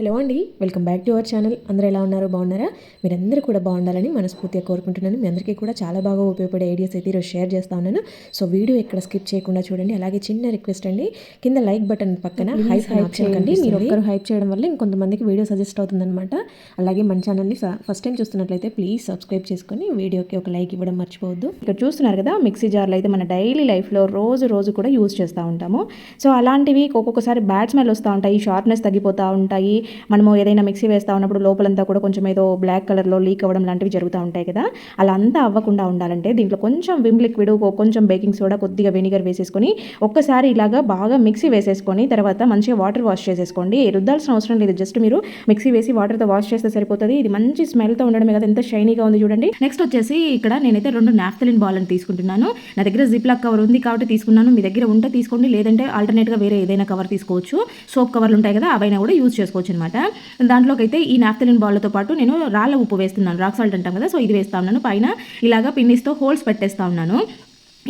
Hello అండి, welcome back to our channel. అందరూ ఎలా ఉన్నారు? బాగున్నారా? మీరందరూ కూడా బాగుండాలని మనస్ఫూర్తిగా కోరుకుంటున్నాను. మీ అందరికీ కూడా చాలా బాగా ఉపయోగపడే ఐడియాస్ అయితే ఈరోజు షేర్ చేస్తా ఉన్నాను. సో వీడియో ఎక్కడ స్కిప్ చేయకుండా చూడండి. అలాగే చిన్న రిక్వెస్ట్ అండి, కింద లైక్ బటన్ పక్కన హైప్ చేయండి. మీరు ఒక్కరు హైప్ చేయడం వల్ల ఇంకొంతమందికి వీడియో సజెస్ట్ అవుతుందన్నమాట. అలాగే మన ఛానల్ని ఫస్ట్ టైం చూస్తున్నట్లయితే ప్లీజ్ సబ్స్క్రైబ్ చేసుకొని వీడియోకి ఒక లైక్ ఇవ్వడం మర్చిపోవద్దు. ఇక్కడ చూస్తున్నారు కదా, మిక్సీ జార్లు అయితే మన డైలీ లైఫ్లో రోజు కూడా యూజ్ చేస్తూ ఉంటాము. సో అలాంటివి ఒక్కొక్కసారి బ్యాడ్ స్మెల్ వస్తూ ఉంటాయి, షార్ప్నెస్ తగ్గిపోతూ ఉంటాయి. మనము ఏదైనా మిక్సీ వేస్తూ ఉన్నప్పుడు లోపలంతా కూడా కొంచెం ఏదో బ్లాక్ కలర్లో లీక్ అవ్వడం లాంటివి జరుగుతూ ఉంటాయి కదా. అలా అంతా అవ్వకుండా ఉండాలంటే దీంట్లో కొంచెం విమ్ లిక్విడ్, కొంచెం బేకింగ్ సోడా, కొద్దిగా వెనిగర్ వేసేసుకొని ఒక్కసారి ఇలాగా బాగా మిక్సీ వేసేసుకొని తర్వాత మంచిగా వాటర్ వాష్ చేసేసుకోండి. రుద్దాల్సిన అవసరం లేదు, జస్ట్ మీరు మిక్సీ వేసి వాటర్తో వాష్ చేస్తే సరిపోతుంది. ఇది మంచి స్మెల్తో ఉండడమే కదా ఎంత షైనీగా ఉంది చూడండి. నెక్స్ట్ వచ్చేసి ఇక్కడ నేనైతే 2 నాఫ్థలిన్ బాల్ అని తీసుకుంటున్నాను. నా దగ్గర జిప్ లాక్ కవర్ ఉంది కాబట్టి తీసుకున్నాను. మీ దగ్గర ఉంటే తీసుకోండి, లేదంటే ఆల్టర్నేట్గా వేరే ఏదైనా కవర్ తీసుకోవచ్చు. సోప్ కవర్లు ఉంటాయి కదా, అవైనా కూడా యూజ్ చేసుకోవచ్చు అనమాట. దాంట్లోకి అయితే ఈ నాఫ్థలిన్ బాల్తో పాటు నేను రాళ్ళ ఉప్పు వేస్తున్నాను, రాక్ సాల్ట్ అంటాం కదా. సో ఇది వేస్తా ఉన్నాను. పైన ఇలాగా పిన్నిస్తో హోల్స్ పెట్టేస్తా ఉన్నాను.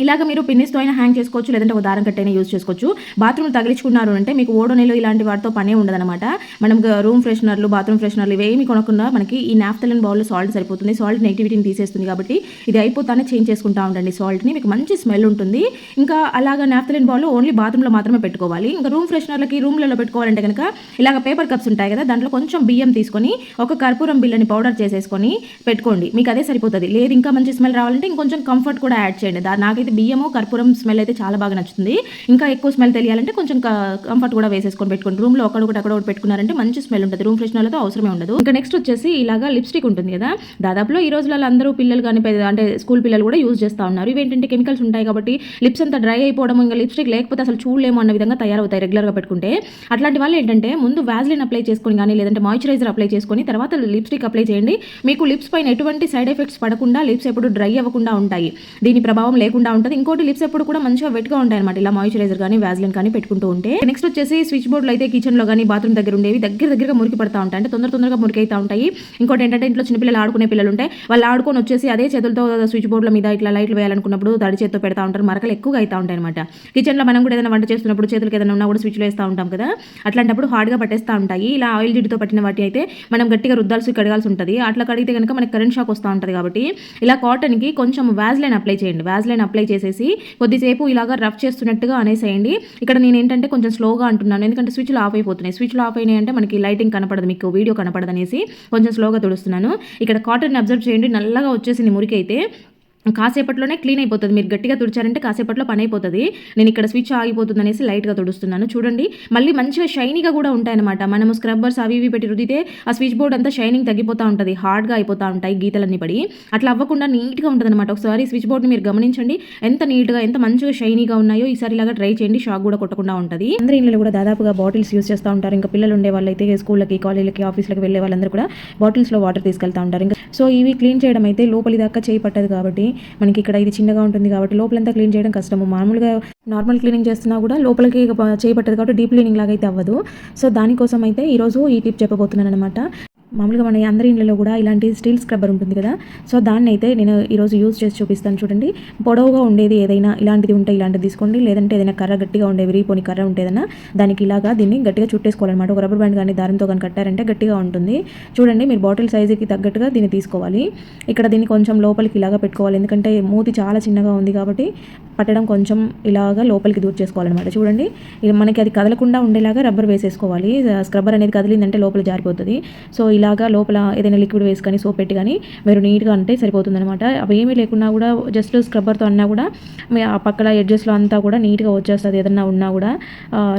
ఇలాగ మీరు పిన్నిస్తో అయినా హ్యాంగ్ చేసుకోవచ్చు, లేదంటే ఒక దారం కట్టైనా యూజ్ చేసుకోవచ్చు. బాత్రూమ్ తగిలించుకున్నారు అంటే మీకు ఓడోనిల్ ఇలాంటి వాటితో పనే ఉండదన్నమాట. మనం రూమ్ ఫ్రెషనర్లు, బాత్రూమ్ ఫ్రెషనర్లు ఇవేమి కొనకుండా మనకి ఈ నాఫ్థలిన్ బౌల్లో సాల్ట్ సరిపోతుంది. సాల్ట్ నెగిటివిటీని తీసేస్తుంది కాబట్టి ఇది అయిపోతానే చేంజ్ చేసుకుంటా ఉండండి సాల్ట్ని, మీకు మంచి స్మెల్ ఉంటుంది. ఇంకా అలాగా నాఫ్థలిన్ బౌల్ ఓన్లీ బాత్రూంలో మాత్రమే పెట్టుకోవాలి. ఇంకా రూమ్ ఫ్రెషనర్లకి రూమ్లలో పెట్టుకోవాలంటే కనుక ఇలాగ పేపర్ కప్స్ ఉంటాయి కదా, దాంట్లో కొంచెం బియ్యం తీసుకొని ఒక కర్పూరం బిల్లని పౌడర్ చేసేసుకొని పెట్టుకోండి, మీకు అదే సరిపోతుంది. లేదు ఇంకా మంచి స్మెల్ రావాలంటే ఇంకొంచెం కంఫర్ట్ కూడా యాడ్ చేయండి. నాకైతే బియ్యము కర్పూరం స్మెల్ అయితే చాలా బాగా నచ్చుతుంది. ఇంకా ఎక్కువ స్మెల్ తెలియాలంటే కొంచెం కంఫర్ట్ కూడా వేసేసుకొని పెట్టుకోండి. రూమ్లో అక్కడ ఒకటి పెట్టుకున్నారంటే మంచి స్మెల్ ఉంటుంది. రూమ్ ఫ్రెషనర్లతో అవసరమే ఉండదు. ఇంకా నెక్స్ట్ వచ్చేసి ఇలాగా లిప్స్టిక్ ఉంటుంది కదా, దాదాపులో ఈ రోజులలో అందరూ పిల్లలు కానీ అంటే స్కూల్ పిల్లలు కూడా యూజ్ చేస్తూ ఉన్నారు. ఇవేంటంటే కెమికల్స్ ఉంటాయి కాబట్టి లిప్స్ అంతా డ్రై అయిపోవడం, ఇంకా లిప్స్టిక్ లేకపోతే అసలు చూడలేము అన్న విధంగా తయారవుతాయి రెగ్యులర్గా పెట్టుకుంటే. అట్లాంటి వాళ్ళు ఏంటంటే ముందు వ్యాజ్లిన్ అప్లై చేసుకొని కానీ లేదంటే మాయిశ్చరైజర్ అప్లై చేసుకొని తర్వాత లిప్స్టిక్ అప్లై చేయండి. మీకు లిప్స్ పైన ఎటువంటి సైడ్ ఎఫెక్ట్స్ పడకుండా, లిప్స్ ఎప్పుడు డ్రై అవ్వకుండా ఉంటాయి, దీని ప్రభావం లేకుండా ఉంటుంది. ఇంకోటి లిప్స్ ఎప్పుడు కూడా మంచిగా వెట్గా ఉంటాయి అనమాట, ఇలా మాయిశ్చరైజర్ కానీ వ్యాజ్లిన్ కానీ పెట్టుకుంటూ ఉంటే. నెక్స్ట్ వచ్చేసి స్విచ్ బోర్డులు అయితే కిచెన్లో కానీ బాత్రూమ్ దగ్గర ఉండేవి దగ్గరగా మురికి పడతా ఉంటాయి, అంటే తొందరగా మురికి అవుతా ఉంటాయి. ఇంకోటి ఏంటంటే ఇంట్లో చిన్నపిల్లలు ఆడుకునే పిల్లలు ఉంటే వాళ్ళు ఆడుకొని వచ్చేసి అదే చేతులతో స్విచ్ బోర్డుల మీద ఇట్లా లైట్లు వేయాలనుకున్నప్పుడు తడి చేతితో పెడతా ఉంటారు, మరకలు ఎక్కువగా అవుతా ఉంటాయి అనమాట. కిచెన్లో మనం కూడా ఏదైనా వంట చేస్తున్నప్పుడు చేతులకు ఏదైనా ఉన్నా కూడా స్విచ్లు వేస్తూ ఉంటాం కదా, అట్లాంటప్పుడు హార్డ్గా పట్టేస్తూ ఉంటాయి. ఇలా ఆయిల్ జిడ్డుతో పట్టిన వాటి అయితే మనం గట్టిగా రుద్దాల్సి కడగాల్సి ఉంటుంది. అట్లా కడిగితే కనుక మనకి కరెంట్ షాక్ వస్తూ ఉంటుంది. కాబట్టి ఇలా కాటన్కి కొంచెం వ్యాజ్లైన్ అప్లై చేయండి. వ్యాజ్లైన్ అప్లై చేసేసి కొద్దిసేపు ఇలాగా రఫ్ చేస్తున్నట్టుగా అనేసేయండి. ఇక్కడ నేను ఏంటంటే కొంచెం స్లోగా అంటున్నాను, ఎందుకంటే స్విచ్లు ఆఫ్ అయిపోతున్నాయి. స్విచ్లు ఆఫ్ అయినాయి అంటే మనకి లైటింగ్ కనపడదు, మీకు వీడియో కనపడదు అనేసి కొంచెం స్లోగా తుడుస్తున్నాను. ఇక్కడ కాటన్ అబ్జర్వ్ చేయండి, నల్లగా వచ్చేసింది మురికి అయితే. కాసేపట్లోనే క్లీన్ అయిపోతుంది. మీరు గట్టిగా తుడిచారంటే కాసేపట్లో పని అయిపోతుంది. నేను ఇక్కడ స్విచ్ ఆగిపోతుంది అనేసి లైట్గా తుడుస్తున్నాను. చూడండి, మళ్ళీ మంచిగా షైనీగా కూడా ఉంటాయన్నమాట. మనము స్క్రబ్బర్స్ అవి ఇవి పెట్టి రుద్దితే ఆ స్విచ్ బోర్డ్ అంతా షైనింగ్ తగ్గిపోతూ ఉంటుంది, హార్డ్గా అయిపోతూ ఉంటాయి, గీతలన్నీ పడి. అట్లా అవ్వకుండా నీట్గా ఉంటుంది అనమాట. ఒకసారి స్విచ్ బోర్డ్ని మీరు గమనించండి, ఎంత నీట్గా ఎంత మంచిగా షైనీగా ఉన్నాయో. ఈసారి ఇలాగా ట్రై చేయండి, షాక్ కూడా కొట్టకుండా ఉంటుంది. అందరి ఇళ్ళలో కూడా దాదాపుగా బాటిల్స్ యూస్ చేస్తూ ఉంటారు. ఇంకా పిల్లలు ఉండే వాళ్ళైతే స్కూళ్ళకి, కాలేజీలకి, ఆఫీస్లకి వెళ్ళే వాళ్ళందరూ కూడా బాటిల్స్లో వాటర్ తీసుకెళ్తూ ఉంటారు. ఇంకా సో ఇవి క్లీన్ చేయడం అయితే లోపలి దాకా చేయి పట్టదు కాబట్టి మనకి ఇక్కడ ఇది చిన్నగా ఉంటుంది కాబట్టి లోపలంతా క్లీన్ చేయడం కష్టము. మామూలుగా నార్మల్ క్లీనింగ్ చేస్తున్నా కూడా లోపలికి చేయబట్టదు కాబట్టి డీప్ క్లీనింగ్ లాగా అయితే అవ్వదు. సో దానికోసం అయితే ఈరోజు ఈ టిప్ చెప్పబోతున్నాను అనమాట. మామూలుగా మన అందరి ఇళ్ళలో కూడా ఇలాంటి స్టీల్ స్క్రబ్బర్ ఉంటుంది కదా, సో దాన్ని అయితే నేను ఈరోజు యూజ్ చేసి చూపిస్తాను. చూడండి, పొడవుగా ఉండేది ఏదైనా ఇలాంటిది ఉంటే ఇలాంటిది తీసుకోండి, లేదంటే ఏదైనా కర్ర గట్టిగా ఉండే విరిగిపోని కర్ర ఉంటేదన్నా దానికి ఇలాగా దీన్ని గట్టిగా చుట్టేసుకోవాలన్నమాట. ఒక రబ్బర్ బ్యాండ్ కానీ దారంతో కానీ కట్టారంటే గట్టిగా ఉంటుంది. చూడండి, మీరు బాటిల్ సైజుకి తగ్గట్టుగా దీన్ని తీసుకోవాలి. ఇక్కడ దీన్ని కొంచెం లోపలికి ఇలాగా పెట్టుకోవాలి, ఎందుకంటే మూతి చాలా చిన్నగా ఉంది కాబట్టి పట్టడం కొంచెం ఇలాగా లోపలికి దూర్ చేసుకోవాలన్నమాట. చూడండి, మనకి అది కదలకుండా ఉండేలాగా రబ్బర్ వేసేసుకోవాలి. స్క్రబ్బర్ అనేది కదిలిందంటే లోపల జారిపోతుంది. సో ఇలాగా లోపల ఏదైనా లిక్విడ్ వేసి కానీ సోప్ పెట్టి కానీ మీరు నీట్గా అంటే సరిపోతుందన్నమాట. అవి ఏమీ లేకున్నా కూడా జస్ట్ స్క్రబ్బర్తో అన్నా కూడా ఆ పక్కల ఎడ్జెస్లో అంతా కూడా నీట్గా వచ్చేస్తుంది. ఏదన్నా ఉన్నా కూడా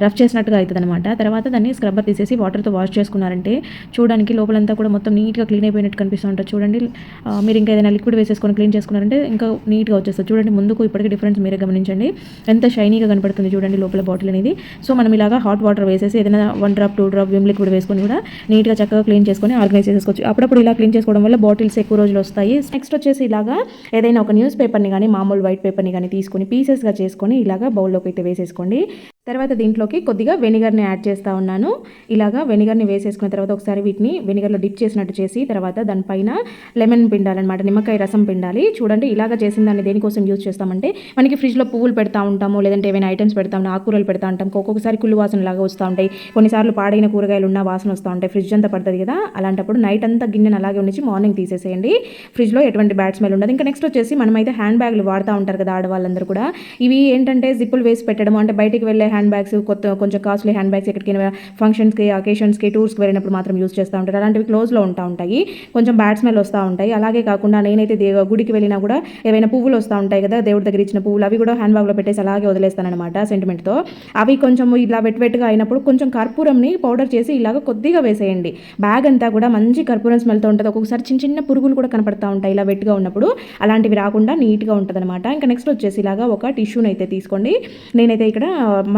రఫ్ చేసినట్టుగా అవుతుంది అనమాట. తర్వాత దాన్ని స్క్రబ్బర్ తీసేసి వాటర్తో వాష్ చేసుకున్నారంటే చూడడానికి లోపలంతా కూడా మొత్తం నీట్గా క్లీన్ అయిపోయినట్టు కనిపిస్తూ ఉంటుంది. చూడండి, మీరు ఇంకా ఏదైనా లిక్విడ్ వేసేసుకొని క్లీన్ చేసుకున్నారంటే ఇంకా నీట్గా వచ్చేస్తుంది. చూడండి, ముందుకు ఇప్పటికీ డిఫరెన్స్ మీరే గమనించండి, ఎంత షైనీగా కనపడుతుంది చూడండి లోపల బాటిల్ అనేది. సో మనం ఇలాగా హాట్ వాటర్ వేసేసి ఏదైనా 1 డ్రాప్ 2 డ్రాప్ విమ్ లిక్విడ్ వేసుకొని కూడా నీట్గా చక్కగా క్లీన్ చేసుకొని ఆర్గనైజ్ చేసుకోవచ్చు. అప్పుడప్పుడు ఇలా క్లీన్ చేసుకోవడం వల్ల బాటిల్స్ ఎక్కువ రోజులు వస్తాయి. నెక్స్ట్ వచ్చేసి ఇలాగా ఏదైనా ఒక న్యూస్ పేపర్ని కానీ మామూలు వైట్ పేపర్ని కానీ తీసుకొని పీసెస్గా చేసుకొని ఇలాగా బౌల్లోకి అయితే వేసేసుకోండి. తర్వాత దీంట్లోకి కొద్దిగా వెనిగర్ని యాడ్ చేస్తూ ఉన్నాను. ఇలాగా వెనిగర్ని వేసేసుకున్న తర్వాత ఒకసారి వీటిని వెనిగర్లో డిప్ చేసినట్టు చేసి తర్వాత దానిపైన లెమన్ పిండాలన్నమాట, నిమ్మకాయ రసం పిండాలి. చూడండి ఇలాగ చేసిన దాన్ని దేనికోసం యూజ్ చేస్తామంటే మనకి ఫ్రిడ్జ్లో పువ్వులు పెడతా ఉంటాము, లేదంటే ఏమైనా ఐటమ్స్ పెడతా ఉంటాం, ఆకుకూరలు పెడతా ఉంటాం, ఒక్కొక్కసారి కుళ్ళు వాసన లాగా వస్తూ ఉంటాయి, కొన్నిసార్లు పాడైన కూరగాయలు ఉన్న వాసన వస్తూ ఉంటాయి, ఫ్రిడ్జ్ అంతా పడుతుంది కదా. అలాంటప్పుడు నైట్ అంతా గిన్నెను అలాగే ఉంచి మార్నింగ్ తీసేసేయండి. ఫ్రిడ్జ్లో ఎటువంటి బ్యాడ్ స్మెల్ ఉండదు. ఇంకా నెక్స్ట్ వచ్చేసి మనమైతే హ్యాండ్ బ్యాగ్లు వాడుతూ ఉంటారు కదా ఆడవాళ్ళందరూ కూడా. ఇవి ఏంటంటే జిప్పులు వేసి పెట్టడం, అంటే బయటికి వెళ్ళే హ్యాండ్ బ్యాగ్స్, కొంచెం కాస్ట్లీ హ్యాండ్ బ్యాగ్స్ ఎక్కడికైనా ఫంక్షన్స్కి, అకేషన్స్కి, టూర్స్కి వెళ్ళినప్పుడు మాత్రం యూజ్ చేస్తూ ఉంటారు. అలాంటివి క్లోజ్లో ఉంటాయి, కొంచెం బ్యాడ్ స్మెల్ వస్తూ ఉంటాయి. అలాగే కాకుండా నేనైతే గుడికి వెళ్ళినా కూడా ఏవైనా పువ్వులు వస్తూ ఉంటాయి కదా, దేవుడి దగ్గర ఇచ్చిన పువ్వులు, అవి కూడా హ్యాండ్ బ్యాగ్లో పెట్టేసి అలాగే వదిలేస్తానమాట సెంటిమెంట్తో. అవి కొంచెం ఇలా వెట్గా అయినప్పుడు కొంచెం కర్పూరంని పౌడర్ చేసి ఇలాగ కొద్దిగా వేసేయండి. బ్యాగ్ అంతా కూడా మంచి కర్పూరం స్మెల్తో ఉంటుంది. ఒక్కొక్కసారి చిన్న చిన్న పురుగులు కూడా కనపడతా ఉంటాయి ఇలా వెట్గా ఉన్నప్పుడు, అలాంటివి రాకుండా నీట్గా ఉంటుంది అనమాట. ఇంకా నెక్స్ట్ వచ్చేసి ఇలాగా ఒక టిష్యూని అయితే తీసుకోండి. నేనైతే ఇక్కడ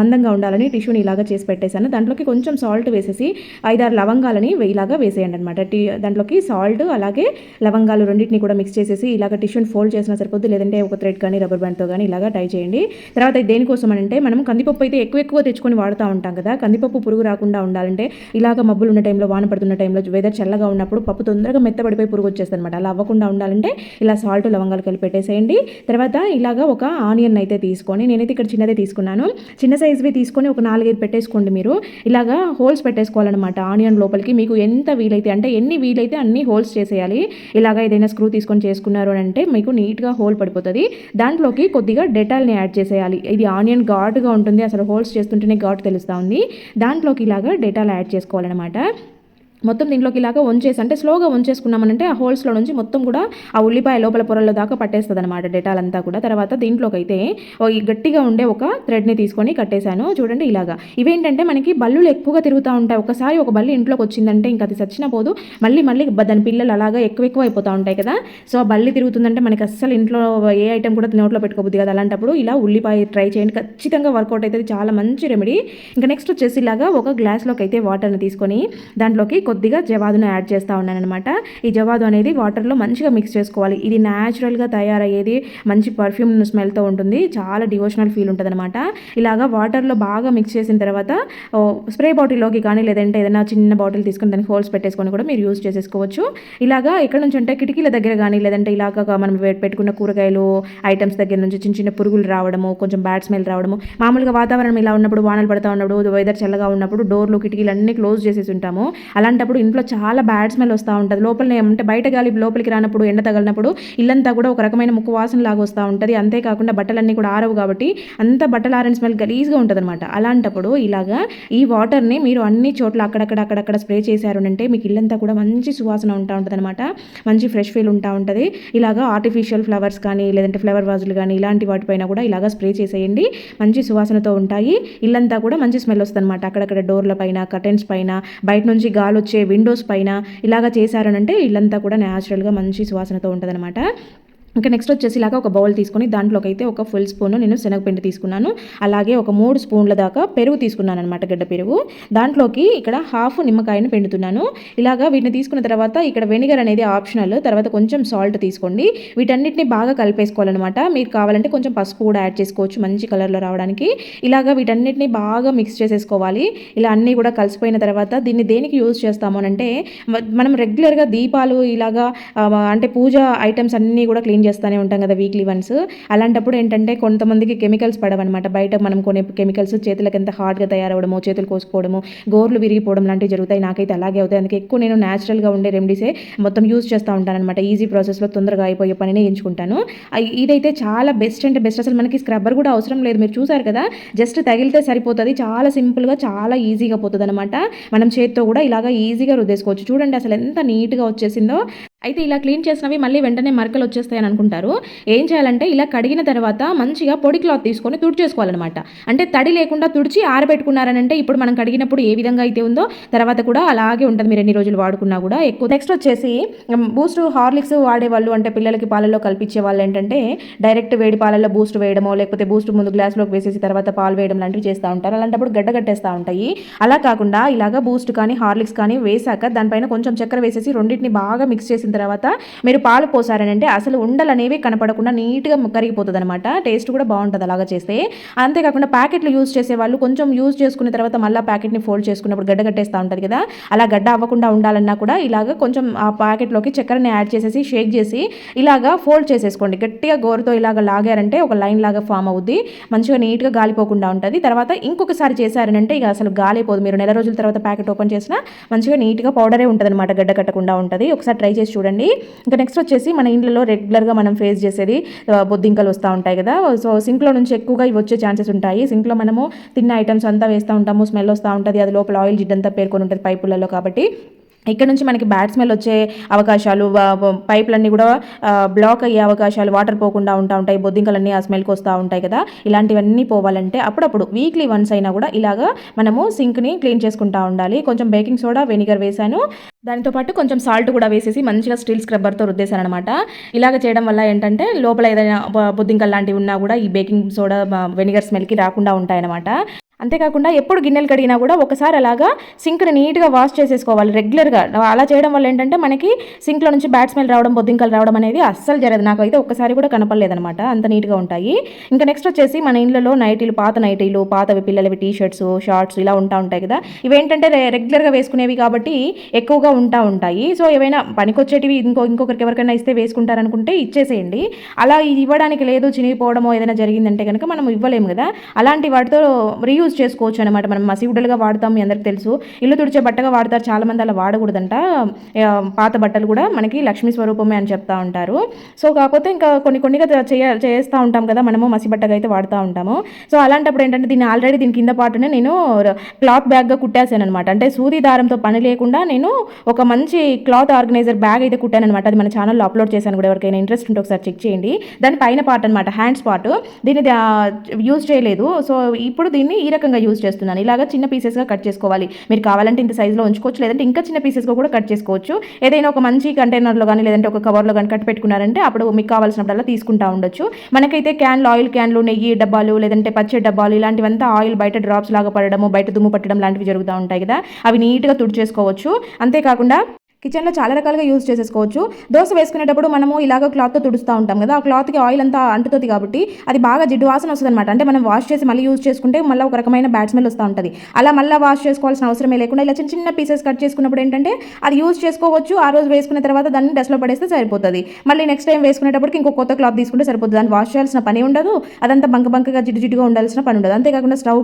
మందంగా ఉండాలని టిష్యూని ఇలాగా చేసి పెట్టేశాను. దాంట్లోకి కొంచెం సాల్ట్ వేసేసి 5-6 లవంగాలని ఇలాగా వేసేయండి అనమాట. దాంట్లోకి సాల్ట్ అలాగే లవంగాలు రెండింటిని కూడా మిక్స్ చేసేసి ఇలాగ టిష్యూని ఫోల్డ్ చేసినా సరిపోద్ది, లేదంటే ఒక థ్రెడ్ కానీ రబ్బర్ బ్యాండ్తో కానీ ఇలాగా టై చేయండి. తర్వాత దేనికోసం అంటే మనం కందిపప్పు అయితే ఎక్కువ తెచ్చుకొని వాడుతూ ఉంటాం కదా, కందిపప్పు పురుగు రాకుండా ఉండాలంటే ఇలాగ మబ్బులు ఉన్న టైంలో, వాన పడుతున్న టైంలో, వెదర్ చల్లగా ఉన్నప్పుడు పప్పు తొందరగా మెత్తబడిపోయి పురుగు వచ్చేస్తుంది అనమాట. అలా అవ్వకుండా ఉండాలంటే ఇలా సాల్ట్ లవంగాలు కలిపి పెట్టేసేయండి. తర్వాత ఇలాగా ఒక ఆనియన్ అయితే తీసుకొని, నేనైతే ఇక్కడ చిన్నదే తీసుకున్నాను, చిన్న సైజువి తీసుకొని ఒక 4-5 పెట్టేసుకోండి. మీరు ఇలాగా హోల్స్ పెట్టేసుకోవాలన్నమాట ఆనియన్ లోపలికి. మీకు ఎంత వీలైతే అంటే ఎన్ని వీలైతే అన్ని హోల్స్ చేసేయాలి. ఇలాగ ఏదైనా స్క్రూ తీసుకొని చేసుకున్నారు అని అంటే మీకు నీట్గా హోల్ పడిపోతుంది. దాంట్లోకి కొద్దిగా డెటాల్ని యాడ్ చేసేయాలి. ఇది ఆనియన్ ఘాటుగా ఉంటుంది, అసలు హోల్స్ చేస్తుంటేనే ఘాటు తెలుస్తూ ఉంది. దాంట్లోకి ఇలాగా డెటాల్ యాడ్ చేసుకోవాలన్నమాట. మొత్తం దీంట్లోకి ఇలాగా వంచేసి, అంటే స్లోగా వంచేసుకున్నామనంటే ఆ హోల్స్లో నుంచి మొత్తం కూడా ఆ ఉల్లిపాయ లోపల పొరల్లో దాకా పట్టేస్తుంది అనమాట డెటాల్ అంతా కూడా. తర్వాత దీంట్లోకి అయితే ఈ గట్టిగా ఉండే ఒక థ్రెడ్ని తీసుకొని కట్టేశాను. చూడండి ఇలాగా. ఇవేంటంటే మనకి బల్లులు ఎక్కువగా తిరుగుతూ ఉంటాయి. ఒకసారి ఒక బల్లి ఇంట్లోకి వచ్చిందంటే ఇంకా అది చచ్చిన పోదు, మళ్ళీ దాని పిల్లలు అలాగా ఎక్కువ అయిపోతూ ఉంటాయి కదా. సో ఆ బల్లి తిరుగుతుందంటే మనకి అస్సలు ఇంట్లో ఏ ఐటెం కూడా నోట్లో పెట్టుకోబుద్ది కదా. అలాంటప్పుడు ఇలా ఉల్లిపాయ ట్రై చేయండి, ఖచ్చితంగా వర్కౌట్ అవుతుంది, చాలా మంచి రెమెడీ. ఇంకా నెక్స్ట్ వచ్చేసి ఇలాగా ఒక గ్లాస్లోకి అయితే వాటర్ని తీసుకొని దాంట్లోకి కొద్దిగా జవాదును యాడ్ చేస్తూ ఉన్నాను అనమాట. ఈ జవాదు అనేది వాటర్లో మంచిగా మిక్స్ చేసుకోవాలి. ఇది న్యాచురల్గా తయారయ్యేది, మంచి పర్ఫ్యూమ్ స్మెల్తో ఉంటుంది, చాలా డివోషనల్ ఫీల్ ఉంటుంది అనమాట. ఇలాగా వాటర్లో బాగా మిక్స్ చేసిన తర్వాత స్ప్రే బాటిల్లోకి కానీ, లేదంటే ఏదైనా చిన్న బాటిల్ తీసుకొని దానికి హోల్స్ పెట్టేసుకొని కూడా మీరు యూజ్ చేసేసుకోవచ్చు. ఇలాగా ఎక్కడ నుంచి అంటే కిటికీల దగ్గర కానీ, లేదంటే ఇలాగా మనం పెట్టుకున్న కూరగాయలు ఐటమ్స్ దగ్గర నుంచి చిన్న చిన్న పురుగులు రావడము, కొంచెం బ్యాడ్ స్మెల్ రావడము, మామూలుగా వాతావరణం ఇలా ఉన్నప్పుడు, వానలు పడుతూ ఉన్నప్పుడు, వెదర్ చల్లగా ఉన్నప్పుడు డోర్లు కిటికీలు అన్నీ క్లోజ్ చేసేసి ఉంటాము. అలాంటప్పుడు ఇంట్లో చాలా బ్యాడ్ స్మెల్ వస్తూ ఉంటుంది. లోపలనే అంటే బయట గాలి లోపలికి రానప్పుడు, ఎండ తగిలినప్పుడు ఇల్లంతా కూడా ఒక రకమైన ముక్కు వాసన లాగా వస్తూ ఉంటుంది. అంతేకాకుండా బట్టలన్నీ కూడా ఆరవు కాబట్టి అంత బట్టలు ఆరని స్మెల్ గలీజ్గా ఉంటుంది అనమాట. అలాంటప్పుడు ఇలాగా ఈ వాటర్ని మీరు అన్ని చోట్ల అక్కడక్కడ స్ప్రే చేశారు అంటే మీకు ఇల్లంతా కూడా మంచి సువాసన ఉంటుంది అనమాట. మంచి ఫ్రెష్ ఫీల్ ఉంటుంది. ఇలాగా ఆర్టిఫిషియల్ ఫ్లవర్స్ కానీ, లేదంటే ఫ్లవర్ వాజులు కానీ ఇలాంటి వాటిపైన కూడా ఇలాగా స్ప్రే చేసేయండి. మంచి సువాసనతో ఉంటాయి. ఇల్లంతా కూడా మంచి స్మెల్ వస్తుంది అనమాట. అక్కడక్కడ డోర్ల పైన, కర్టెన్స్ పైన, బయట నుంచి గాలి వచ్చే విండోస్ పైన ఇలాగా చేశారనంటే ఇల్లంతా కూడా న్యాచురల్గా మంచి సువాసనతో ఉంటుందన్నమాట. ఇంకా నెక్స్ట్ వచ్చేసి ఇలాగా ఒక బౌల్ తీసుకొని దాంట్లోకి అయితే ఒక ఫుల్ స్పూన్ నేను శనగపిండి తీసుకున్నాను. అలాగే ఒక 3 స్పూన్ల దాకా పెరుగు తీసుకున్నాను అనమాట, గడ్డ పెరుగు. దాంట్లోకి ఇక్కడ హాఫ్ నిమ్మకాయను పిండుతున్నాను. ఇలాగా వీటిని తీసుకున్న తర్వాత ఇక్కడ వెనిగర్ అనేది ఆప్షనల్, తర్వాత కొంచెం సాల్ట్ తీసుకోండి. వీటన్నిటిని బాగా కలిపేసుకోవాలన్నమాట. మీరు కావాలంటే కొంచెం పసుపు కూడా యాడ్ చేసుకోవచ్చు మంచి కలర్లో రావడానికి. ఇలాగా వీటన్నిటిని బాగా మిక్స్ చేసేసుకోవాలి. ఇలా అన్నీ కూడా కలిసిపోయిన తర్వాత దీన్ని దేనికి యూజ్ చేస్తాము అంటే మనం రెగ్యులర్గా దీపాలు ఇలాగా అంటే పూజ ఐటమ్స్ అన్నీ కూడా క్లీన్ చేస్తూనే ఉంటాం కదా వీక్లీ వన్స్. అలాంటప్పుడు ఏంటంటే కొంతమందికి కెమికల్స్ పడవన్నమాట. బయట మనం కొనే కెమికల్స్ చేతులకు ఎంత హార్డ్గా తయారవడము, చేతులు కోసుకోవడము, గోర్లు విరిగిపోవడం లాంటివి జరుగుతాయి. నాకైతే అలాగే అవుతాయి. అందుకే ఎక్కువ నేను న్యాచురల్గా ఉండే రెమెడీసే మొత్తం యూజ్ చేస్తూ ఉంటాను అనమాట. ఈజీ ప్రాసెస్లో తొందరగా అయిపోయే పనినే ఎంచుకుంటాను. ఇదైతే చాలా బెస్ట్ అంటే బెస్ట్. అసలు మనకి స్క్రబ్బర్ కూడా అవసరం లేదు. మీరు చూసారు కదా, జస్ట్ తగిలితే సరిపోతుంది. చాలా సింపుల్గా, చాలా ఈజీగా పోతుంది అనమాట. మనం చేతితో కూడా ఇలాగా ఈజీగా రుద్దేసుకోవచ్చు. చూడండి అసలు ఎంత నీట్గా వచ్చేసిందో. అయితే ఇలా క్లీన్ చేసినవి మళ్ళీ వెంటనే మరకలు వచ్చేస్తాయని అనుకుంటారు. ఏం చేయాలంటే ఇలా కడిగిన తర్వాత మంచిగా పొడి క్లాత్ తీసుకొని తుడిచేసుకోవాలన్నమాట. అంటే తడి లేకుండా తుడిచి ఆరబెట్టుకున్నారనంటే ఇప్పుడు మనం కడిగినప్పుడు ఏ విధంగా అయితే ఉందో తర్వాత కూడా అలాగే ఉంటుంది. మీరు ఎన్ని రోజులు వాడుకున్నా కూడా ఎక్కువ. నెక్స్ట్ వచ్చేసి బూస్ట్, హార్లిక్స్ వాడేవాళ్ళు, అంటే పిల్లలకి పాలల్లో కల్పించే వాళ్ళు ఏంటంటే డైరెక్ట్ వేడి పాలల్లో బూస్ట్ వేయడమో, లేకపోతే బూస్ట్ ముందు గ్లాస్లోకి వేసేసి తర్వాత పాలు వేయడం లాంటివి చేస్తూ ఉంటారు. అలాంటప్పుడు గడ్డగట్టేస్తూ ఉంటాయి. అలా కాకుండా ఇలాగా బూస్ట్ కానీ హార్లిక్స్ కానీ వేసాక దానిపైన కొంచెం చక్కెర వేసేసి రెండింటిని బాగా మిక్స్ చేసిన తర్వాత మీరు పాలు పోసారనంటే అసలు ఉండలు అనేవి కనపడకుండా నీట్గా కరిగిపోతుంది అనమాట. టేస్ట్ కూడా బాగుంటుంది అలాగా చేస్తే. అంతేకాకుండా ప్యాకెట్లు యూజ్ చేసే వాళ్ళు కొంచెం యూజ్ చేసుకున్న తర్వాత మళ్ళీ ప్యాకెట్ని ఫోల్డ్ చేసుకున్నప్పుడు గడ్డ కట్టేస్తూ ఉంటుంది కదా, అలా గడ్డ అవ్వకుండా ఉండాలన్నా కూడా ఇలాగ కొంచెం ఆ ప్యాకెట్లోకి చక్కెరని యాడ్ చేసేసి షేక్ చేసి ఇలాగా ఫోల్డ్ చేసేసుకోండి. గట్టిగా గోరుతో ఇలాగ లాగారంటే ఒక లైన్ లాగా ఫామ్ అవుద్ది, మంచిగా నీట్గా గాలిపోకుండా ఉంటుంది. తర్వాత ఇంకొకసారి చేశారనంటే ఇక అసలు గాలిపోదు. మీరు నెల రోజుల తర్వాత ప్యాకెట్ ఓపెన్ చేసినా మంచిగా నీట్గా పౌడరే ఉంటుంది అనమాట, గడ్డ కట్టకుండా ఉంటుంది. ఒకసారి ట్రై చేసి చూడండి. ఇంకా నెక్స్ట్ వచ్చేసి మన ఇంట్లో రెగ్యులర్గా మనం ఫేస్ చేసేది బొద్దింకలు వస్తూ ఉంటాయి కదా. సో సింక్లో నుంచి ఎక్కువగా ఇవి వచ్చే ఛాన్సెస్ ఉంటాయి. సింక్లో మనము తిన్న ఐటమ్స్ అంతా వేస్తూ ఉంటాము, స్మెల్ వస్తూ ఉంటుంది, అది లోపల ఆయిల్ జిడ్డంతా పేర్కొని ఉంటుంది పైపులలో. కాబట్టి ఇక్కడ నుంచి మనకి బ్యాడ్ స్మెల్ వచ్చే అవకాశాలు, పైపులన్నీ కూడా బ్లాక్ అయ్యే అవకాశాలు, వాటర్ పోకుండా ఉంటాయి, బొద్దింకలన్నీ ఆ స్మెల్కి వస్తూ ఉంటాయి కదా. ఇలాంటివన్నీ పోవాలంటే అప్పుడప్పుడు వీక్లీ వన్స్ అయినా కూడా ఇలాగా మనము సింక్ని క్లీన్ చేసుకుంటూ ఉండాలి. కొంచెం బేకింగ్ సోడా, వెనిగర్ వేసాను, దాంతోపాటు కొంచెం సాల్ట్ కూడా వేసేసి మంచిగా స్టీల్ స్క్రబ్బర్తో రుద్దేశాను అనమాట. ఇలాగ చేయడం వల్ల ఏంటంటే లోపల ఏదైనా బొద్దింకలు లాంటివి ఉన్నా కూడా ఈ బేకింగ్ సోడా, వెనిగర్ స్మెల్కి రాకుండా ఉంటాయన్నమాట. అంతేకాకుండా ఎప్పుడు గిన్నెలు కడిగినా కూడా ఒకసారి అలాగా సింక్ని నీట్గా వాష్ చేసేసుకోవాలి రెగ్యులర్గా. అలా చేయడం వల్ల ఏంటంటే మనకి సింక్లో నుంచి బ్యాడ్ స్మెల్ రావడం, బొద్దింకలు రావడం అనేది అస్సలు జరగదు. నాకైతే ఒక్కసారి కూడా కనపడలేదనమాట, అంత నీట్గా ఉంటాయి. ఇంకా నెక్స్ట్ వచ్చేసి మన ఇంట్లో నైటీలు, పాత నైటీలు, పాతవి పిల్లలవి టీ షర్ట్స్, షార్ట్స్ ఇలా ఉంటాయి కదా. ఇవేంటంటే రెగ్యులర్గా వేసుకునేవి కాబట్టి ఎక్కువగా ఉంటాయి. సో ఏవైనా పనికొచ్చేటివి ఇంకొకరికి ఎవరికైనా ఇస్తే వేసుకుంటారనుకుంటే ఇచ్చేసేయండి. అలా ఇవ్వడానికి లేదు, చినిగిపోవడమో ఏదైనా జరిగిందంటే కనుక మనం ఇవ్వలేము కదా. అలాంటి వాటితో రీయూజ్ చేసుకోవచ్చు అనమాట. మనం మసిగుడ్డలుగా వాడతాం, మీ అందరికి తెలుసు. ఇల్లు తుడిచే బట్టగా వాడతారు చాలామంది, అలా వాడకూడదంట. పాత బట్టలు కూడా మనకి లక్ష్మీ స్వరూపమే అని చెప్తా ఉంటారు. సో కాకపోతే ఇంకా కొన్నిగా చేస్తూ ఉంటాం కదా మనము, మసి బట్టగా అయితే వాడుతూ ఉంటాము. సో అలాంటప్పుడు ఏంటంటే దీని కింద పాటునే నేను క్లాత్ బ్యాగ్గా కుట్టాసాను అనమాట. అంటే సూది దారంతో పని లేకుండా నేను ఒక మంచి క్లాత్ ఆర్గనైజర్ బ్యాగ్ అయితే కుట్టాను అనమాట. అది మన ఛానల్లో అప్లోడ్ చేశాను కూడా, ఎవరికైనా ఇంట్రెస్ట్ ఉంటే ఒకసారి చెక్ చేయండి. దాని పైన పార్ట్ అనమాట, హ్యాండ్స్ పార్ట్, దీన్ని యూజ్ చేయలేదు. సో ఇప్పుడు దీన్ని ఈ రకంగా యూజ్ చేస్తున్నాను. ఇలాగా చిన్న పీసెస్గా కట్ చేసుకోవాలి. మీరు కావాలంటే ఇంత సైజులో ఉంచుకోవచ్చు, లేదంటే ఇంకా చిన్న పీసెస్గా కూడా కట్ చేసుకోవచ్చు. ఏదైనా ఒక మంచి కంటైనర్లో కానీ లేదంటే ఒక కవర్లో కానీ కట్ పెట్టుకున్నారంటే అప్పుడు మీకు కావాల్సినప్పుడల్లా తీసుకుంటా ఉండొచ్చు. మనకైతే ఆయిల్ క్యాన్లు, నెయ్యి డబ్బాలు, లేదంటే పచ్చడి డబ్బాలు ఇలాంటివంతా ఆయిల్ బయట డ్రాప్స్ లాగా పడడము, బయట దుమ్ము పట్టడం లాంటివి జరుగుతూ ఉంటాయి కదా. అవి నీట్గా తుడిచేసుకోవచ్చు. అంతేకాకుండా కిచెన్లో చాలా రకాలుగా యూజ్ చేసేసుకోవచ్చు. దోశ వేసుకునేటప్పుడు మనము ఇలాగ క్లాత్తో తుడుస్తూ ఉంటాం కదా, ఆ క్లాత్కి ఆయిల్ అంతా అంటుతుంది కాబట్టి అది బాగా జిడ్డు వాసన వస్తుంది అనమాట. అంటే మనం వాష్ చేసి మళ్ళీ యూజ్ చేసుకుంటే మళ్ళీ ఒక రకమైన బ్యాడ్ స్మెల్ వస్తూ ఉంటుంది. అలా మళ్ళీ వాష్ చేసుకోవాల్సిన అవసరమే లేకుండా ఇలా చిన్న పీసెస్ కట్ చేసుకున్నప్పుడు ఏంటంటే అది యూజ్ చేసుకోవచ్చు. ఆ రోజు వేసుకున్న తర్వాత దాన్ని డస్ట్లో పడేస్తే సరిపోతుంది. మళ్ళీ నెక్స్ట్ టైం వేసుకునేటప్పటికి ఇంకో కొత్త క్లాత్ తీసుకుంటే సరిపోతుంది. దాన్ని వాష్ చేయాల్సిన పని ఉండదు, అదంతా బంకగా జిడ్డుగా ఉండాల్సిన పని ఉండదు. అంతేకాకుండా స్టవ్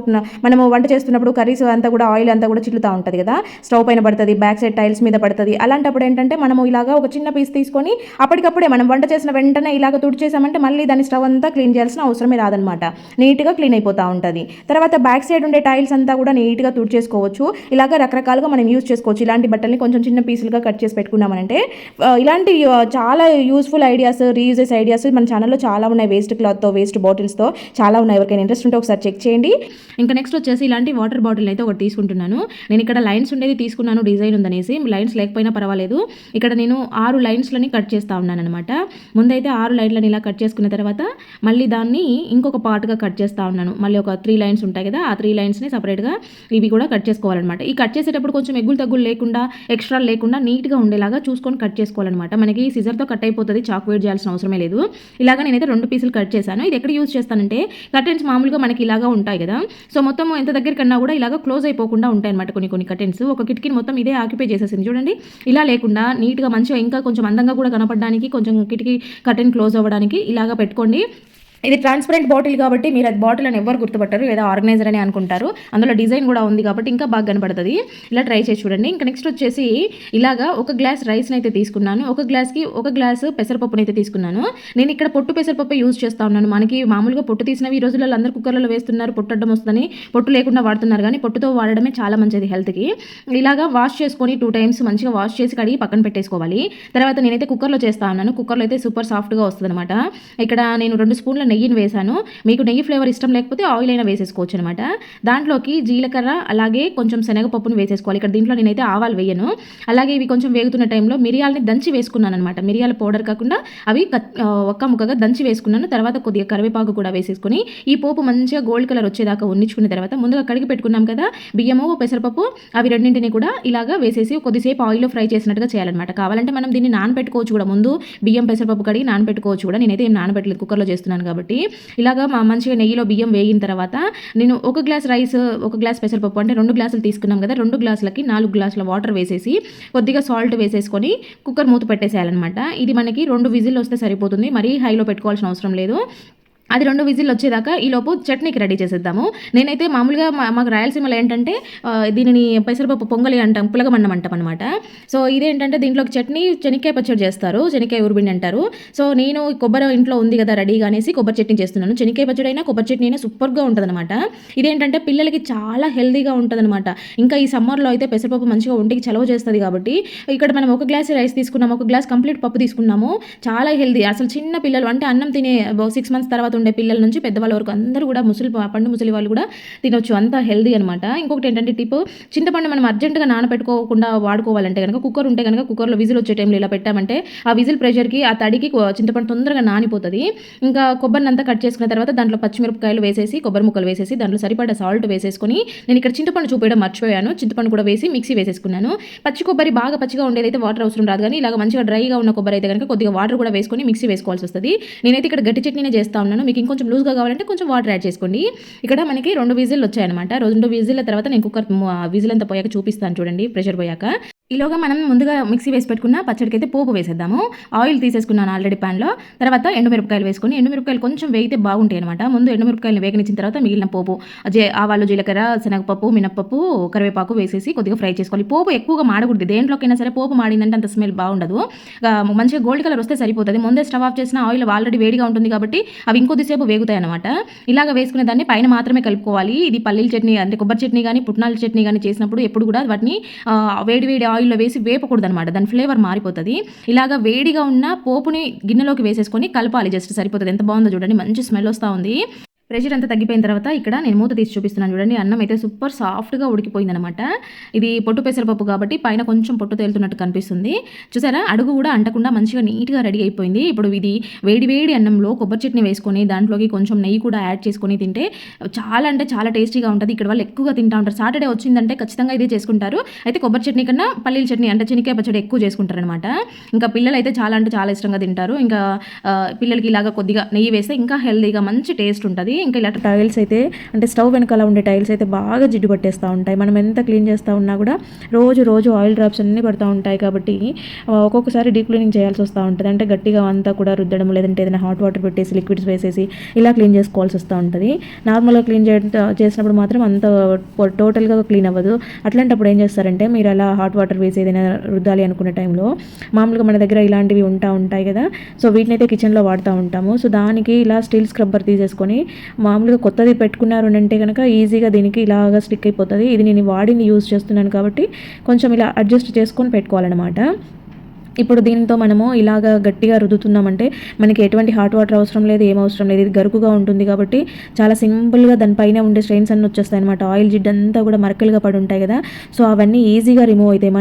మనము వంట చేస్తున్నప్పుడు కర్రీస్ అంతా కూడా ఆయిల్ అంతా కూడా చిల్లుతూ ఉంటుంది కదా, స్టవ్ పైన పడుతుంది, బ్యాక్ సైడ్ టైల్స్ మీద పడుతుంది. అలాంటప్పుడు ఏంటంటే మనము ఇలాగా ఒక చిన్న పీస్ తీసుకొని అప్పటికప్పుడే మనం వంట చేసిన వెంటనే ఇలాగ తుడిచేసామంటే మళ్ళీ దాని స్టవ్ అంతా క్లీన్ చేయాల్సిన అవసరమే రాదనమాట. నీట్గా క్లీన్ అయిపోతూ ఉంటుంది. తర్వాత బ్యాక్ సైడ్ ఉండే టైల్స్ అంతా కూడా నీట్గా తుడిచేసుకోవచ్చు. ఇలాగ రకరకాలుగా మనం యూజ్ చేసుకోవచ్చు. ఇలాంటి బట్టల్ని కొంచెం చిన్న పీసులుగా కట్ చేసి పెట్టుకున్నామంటే ఇలాంటి చాలా యూస్ఫుల్ ఐడియాస్, రీయూజెస్ ఐడియాస్ మన ఛానల్లో చాలా ఉన్నాయి. వేస్ట్ క్లాత్తో, వేస్ట్ బాటిల్స్తో చాలా ఉన్నాయి. ఎవరికైనా ఇంట్రెస్ట్ ఉంటే ఒకసారి చెక్ చేయండి. ఇంకా నెక్స్ట్ వచ్చేసి ఇలాంటి వాటర్ బాటిల్ అయితే ఒకటి తీసుకుంటున్నాను. నేను ఇక్కడ లైన్స్ ఉండేది తీసుకున్నాను, డిజైన్ ఉందనేసి. లైన్స్ లేకపోయినా పర్వాలేదు. ఇక్కడ నేను 6 లైన్స్లని కట్ చేస్తూ ఉన్నాను అనమాట. ముందైతే 6 లైన్లని ఇలా కట్ చేసుకున్న తర్వాత మళ్ళీ దాన్ని ఇంకొక పార్ట్గా కట్ చేస్తూ ఉన్నాను. మళ్ళీ ఒక 3 లైన్స్ ఉంటాయి కదా, ఆ 3 లైన్స్ని సపరేట్గా ఇవి కూడా కట్ చేసుకోవాలన్నమాట. ఈ కట్ చేసేటప్పుడు కొంచెం ఎగ్గులు లేకుండా, ఎక్స్ట్రా లేకుండా నీట్గా ఉండేలాగా చూసుకొని కట్ చేసుకోవాలన్నమాట. మనకి సిజర్తో కట్ అయిపోతుంది, చాక్ వేట్ చేయాల్సిన అవసరమే లేదు. ఇలాగా నేనైతే 2 పీసులు కట్ చేశాను. ఇది ఎక్కడ యూజ్ చేస్తానంటే కర్టెన్స్ మామూలుగా మనకి ఇలాగా ఉంటాయి కదా, సో మొత్తం ఎంత దగ్గర కన్నా కూడా ఇలాగా క్లోజ్ అయిపోకుండా ఉంటాయి అనమాట. కొన్ని కర్టెన్స్ ఒక కిటికీని మొత్తం ఇదే ఆక్యుపై చేసేసింది చూడండి. ఇలా లేకుండా నీట్గా మంచిగా ఇంకా కొంచెం అందంగా కూడా కనపడడానికి, కొంచెం కిటికీ కర్టెన్ క్లోజ్ అవ్వడానికి ఇలాగా పెట్టుకోండి. ఇది ట్రాన్స్పరెంట్ బాటిల్ కాబట్టి మీరు అది బాటిల్ అని ఎవరు గుర్తుపట్టరు, ఏదో ఆర్గనైజర్ అని అనుకుంటారు. అందులో డిజైన్ కూడా ఉంది కాబట్టి ఇంకా బాగా కనపడుతుంది. ఇలా ట్రై చేసి చూడండి. ఇంకా నెక్స్ట్ వచ్చేసి ఇలాగా 1 గ్లాస్ రైస్ని అయితే తీసుకున్నాను. 1 గ్లాస్కి 1 గ్లాసు పెసరపప్పుని అయితే తీసుకున్నాను. నేను ఇక్కడ పొట్టు పెసరపప్పు యూజ్ చేస్తూ ఉన్నాను. మనకి మామూలుగా పొట్టు తీసినవి ఈ రోజుల్లో అందరూ కుక్కర్లలో వేస్తున్నారు, పొట్టు అడ్డం వస్తుందని పొట్టు లేకుండా వాడుతున్నారు. కానీ పొట్టుతో వాడడమే చాలా మంచిది హెల్త్కి. ఇలాగా వాష్ చేసుకొని 2 టైమ్స్ మంచిగా వాష్ చేసి కడిగి పక్కన పెట్టేసుకోవాలి. తర్వాత నేనైతే కుక్కర్లో చేస్తా ఉన్నాను. కుక్కర్లో అయితే సూపర్ సాఫ్ట్గా వస్తుంది అనమాట. ఇక్కడ నేను 2 స్పూన్ల నెయ్యిని వేసాను. మీకు నెయ్యి ఫ్లేవర్ ఇష్టం లేకపోతే ఆయిల్ అయినా వేసేసుకోవచ్చు అనమాట. దాంట్లోకి జీలకర్ర అలాగే కొంచెం శనగపప్పును వేసేసుకోవాలి. ఇక్కడ దీంట్లో నేనైతే ఆవాలు వేయను. అలాగే ఇవి కొంచెం వేగుతున్న టైంలో మిరియాలని దంచి వేసుకున్నాను అనమాట. మిరియాల పౌడర్ కాకుండా అవి ఒక్క ముక్కగా దంచి వేసుకున్నాను. తర్వాత కొద్దిగా కరివేపాకు కూడా వేసేసుకొని ఈ పోపు మంచిగా గోల్డ్ కలర్ వచ్చేదాకా ఉన్నించుకున్న తర్వాత ముందుగా కడిగి పెట్టుకున్నాం కదా బియ్యము పెసరపప్పు, అవి రెండింటిని కూడా ఇలాగా వేసేసి కొద్దిసేపు ఆయిల్లో ఫ్రై చేసినట్టుగా చేయాలన్నమాట. కావాలంటే మనం దీన్ని నానబెట్టుకోవచ్చు కూడా, ముందు బియ్యం పెసరపప్పు కడిగి నానబెట్టుకోవచ్చు కూడా. నేనైతే ఏం నానబెట్టలేదు, కుక్కర్లో చేస్తున్నాను కాబట్టి. ఇలాగా మంచిగా నెయ్యిలో బియ్యం వేగిన తర్వాత నేను ఒక గ్లాస్ రైస్, ఒక గ్లాస్ పెసరపప్పు అంటే 2 గ్లాసులు తీసుకున్నాం కదా, 2 గ్లాసులకి 4 గ్లాసుల వాటర్ వేసేసి కొద్దిగా సాల్ట్ వేసేసుకొని కుక్కర్ మూత పెట్టేసేయాలన్నమాట. ఇది మనకి 2 విజిల్ వస్తే సరిపోతుంది, మరీ హైలో పెట్టుకోవాల్సిన అవసరం లేదు. అది 2 విజిల్ వచ్చేదాకా ఈలోపు చట్నీకి రెడీ చేసేద్దాము. నేనైతే మామూలుగా మాకు రాయలసీమలో ఏంటంటే దీనిని పెసరపప్పు పొంగలి అంటాం, పులగమన్నం అంటాం అనమాట. సో ఇదేంటంటే దీంట్లోకి చట్నీ శనక్కాయ పచ్చడి చేస్తారు, శనక్కాయ ఊరుబిండి అంటారు. సో నేను కొబ్బరి ఇంట్లో ఉంది కదా రెడీగా అనేసి కొబ్బరి చట్నీ చేస్తున్నాను. శనక్కాయ పచ్చడి అయినా కొబ్బరి చట్నీ అయినా సూపర్గా ఉంటుందన్నమాట. ఇదేంటంటే పిల్లలకి చాలా హెల్తీగా ఉంటుందన్నమాట. ఇంకా ఈ సమ్మర్లో అయితే పెసరపప్పు మంచిగా ఒంటికి చలవ చేస్తుంది కాబట్టి ఇక్కడ మనం ఒక గ్లాస్ రైస్ తీసుకున్నాము, ఒక గ్లాస్ కంప్లీట్ పప్పు తీసుకున్నాము. చాలా హెల్తీ. అసలు చిన్న పిల్లలు అంటే అన్నం తినే 6 మంత్స్ తర్వాత ఉండే పిల్లల నుంచి పెద్దవాళ్ళ వరకు అందరూ కూడా పండు ముసలి వాళ్ళు కూడా తినొచ్చు, అంత హెల్దీ అనమాట. ఇంకొకటి ఏంటంటే టిప్, చింతపండు మనం అర్జెంటుగా నానబెట్టుకోకుండా వాడుకోవాలంటే కనుక కుక్కర్ ఉంటే కనుక కుక్కర్లో విజిల్ వచ్చే టైంలో ఇలా పెట్టామంటే ఆ విజిల్ ప్రెషర్కి ఆ తడికి చింతపండు తొందరగా నానిపోతుంది. ఇంకా కొబ్బరిని అంతా కట్ చేసుకున్న తర్వాత దాంట్లో పచ్చిమిరపకాయలు వేసేసి కొబ్బరి ముక్కలు వేసేసి దాంట్లో సరిపడా సాల్ట్ వేసేసుకొని, నేను ఇక్కడ చింతపండు చూపించడం మర్చిపోయాను, చింతపండు కూడా వేసి మిక్సీ వేసేసుకున్నాను. పచ్చి కొబ్బరి బాగా పచ్చిగా ఉండేదైతే వాటర్ అవసరం రాదు, కానీ ఇలాగ మంచిగా డ్రైగా ఉన్న కొబ్బరి అయితే కనుక కొద్దిగా వాటర్ కూడా వేసుకొని మిక్సీ వేసుకోవాల్సి వస్తుంది. నేనైతే ఇక్కడ గట్టి చట్నీనే చేస్తా ఉన్నాను, మీకు ఇంకొంచెం లూజ్గా కావాలంటే కొంచెం వాటర్ యాడ్ చేసుకోండి. ఇక్కడ మనకి 2 విజిల్ వచ్చాయన్నమాట. 2 విజిల్ల తర్వాత నేను కుక్కర్ విజిల్ అంతా పోయాక చూపిస్తాను చూడండి, ప్రెషర్ పోయాక. ఈలోగా మనం ముందుగా మిక్సీ వేసి పెట్టుకున్న పచ్చడికి అయితే పోపు వేసేద్దాము. ఆయిల్ తీసేసుకున్నాను ఆల్రెడీ ప్యాన్లో. తర్వాత ఎండుమిరపకాయలు వేసుకొని, ఎండుమిరపకాయలు కొంచెం వేగితే బాగుంటాయి అనమాట. ముందు ఎండుమిరపకాయలు వేగనిచ్చిన తర్వాత మిగిలిన పోపు ఆవాలు, జీలకర్ర, శనగపప్పు, మినప్పప్పు, కరివేపాకు వేసేసి కొద్దిగా ఫ్రై చేసుకోవాలి. పోపు ఎక్కువగా మాడకూడదు, దేంట్లోకైనా సరే పోపు మాడిందంటే అంత స్మెల్ బాగుండదు. మంచిగా గోల్డ్ కలర్ వస్తే సరిపోతుంది. ముందే స్టవ్ ఆఫ్ చేసిన ఆయిల్ ఆల్రెడీ వేడిగా ఉంటుంది కాబట్టి అవి ఇంకొద్దిసేపు వేగుతాయి అనమాట. ఇలాగ వేసుకునే దాన్ని పైన మాత్రమే కలుపుకోవాలి. ఇది పల్లీల చట్నీ అంటే కొబ్బరి చట్నీ కానీ పుట్నాల చట్నీ కానీ చేసినప్పుడు ఎప్పుడు కూడా వాటిని వేడి ఆయిల్లో వేసి వేపకూడదు అనమాట, దాని ఫ్లేవర్ మారిపోతుంది. ఇలాగా వేడిగా ఉన్న పోపుని గిన్నెలోకి వేసేసుకొని కలపాలి, జస్ట్ సరిపోతుంది. ఎంత బాగుందో చూడండి, మంచి స్మెల్ వస్తూ ఉంది. ప్రెషర్ అంతా తగ్గిపోయిన తర్వాత ఇక్కడ నేను మూత తీసి చూపిస్తున్నాను చూడండి. అన్నం అయితే సూపర్ సాఫ్ట్గా ఉడికిపోయిందనమాట. ఇది పొట్టు పెసరపప్పు కాబట్టి పైన కొంచెం పొట్టు తేలుతున్నట్టు కనిపిస్తుంది. చూసారా, అడుగు కూడా అంటకుండా మంచిగా నీట్గా రెడీ అయిపోయింది. ఇప్పుడు ఇది వేడి అన్నంలో కొబ్బరి చట్నీ వేసుకొని దాంట్లోకి కొంచెం నెయ్యి కూడా యాడ్ చేసుకొని తింటే చాలా అంటే చాలా టేస్టీగా ఉంటుంది. ఇక్కడ వాళ్ళు ఎక్కువగా తింటా ఉంటారు. సాటర్డే వచ్చిందంటే ఖచ్చితంగా ఇదే చేసుకుంటారు. అయితే కొబ్బరి చట్నీ కన్నా పల్లీల చట్నీ అంటే శనక్కాయ పచ్చడి ఎక్కువ చేసుకుంటారు అనమాట. ఇంకా పిల్లలు అయితే చాలా అంటే చాలా ఇష్టంగా తింటారు. ఇంకా పిల్లలకి ఇలాగా కొద్దిగా నెయ్యి వేస్తే ఇంకా హెల్తీగా మంచి టేస్ట్ ఉంటుంది. ఇంకా ఇలా టైల్స్ అయితే అంటే స్టవ్ వెనకాల ఉండే టైల్స్ అయితే బాగా జిడ్డు పట్టేస్తూ ఉంటాయి. మనం ఎంత క్లీన్ చేస్తూ ఉన్నా కూడా రోజు ఆయిల్ డ్రాప్స్ అన్నీ పడుతూ ఉంటాయి కాబట్టి ఒక్కొక్కసారి డీప్ క్లీనింగ్ చేయాల్సి వస్తూ ఉంటుంది. అంటే గట్టిగా అంతా కూడా రుద్దడం, లేదంటే ఏదైనా హాట్ వాటర్ పెట్టేసి లిక్విడ్స్ వేసేసి ఇలా క్లీన్ చేసుకోవాల్సి వస్తూ ఉంటుంది. నార్మల్గా క్లీన్ చేసినప్పుడు మాత్రం అంత టోటల్గా క్లీన్ అవ్వదు. అట్లాంటప్పుడు ఏం చేస్తారంటే మీరు అలా హాట్ వాటర్ వేసి ఏదైనా రుద్దాలి అనుకునే టైంలో మామూలుగా మన దగ్గర ఇలాంటివి ఉంటాయి కదా, సో వీటిని అయితే కిచెన్లో వాడుతూ ఉంటాము. సో దానికి ఇలా స్టీల్ స్క్రబ్బర్ తీసేసుకొని మామూలుగా కొత్తది పెట్టుకున్నారు అంటే కనుక ఈజీగా దీనికి ఇలాగా స్టిక్ అయిపోతుంది. ఇది నేను వాడింది యూజ్ చేస్తున్నాను కాబట్టి కొంచెం ఇలా అడ్జస్ట్ చేసుకొని పెట్టుకోవాలన్నమాట. ఇప్పుడు దీంతో మనము ఇలాగ గట్టిగా రుద్దుతున్నామంటే మనకి ఎటువంటి హాట్ వాటర్ అవసరం లేదు, ఏం అవసరం లేదు. ఇది గరుకుగా ఉంటుంది కాబట్టి చాలా సింపుల్గా దానిపైన ఉండే స్ట్రెయిన్స్ అన్నీ వచ్చేస్తాయి అనమాట. ఆయిల్ జిడ్ అంతా కూడా మరకలుగా పడి ఉంటాయి కదా, సో అవన్నీ ఈజీగా రిమూవ్ అవుతాయి.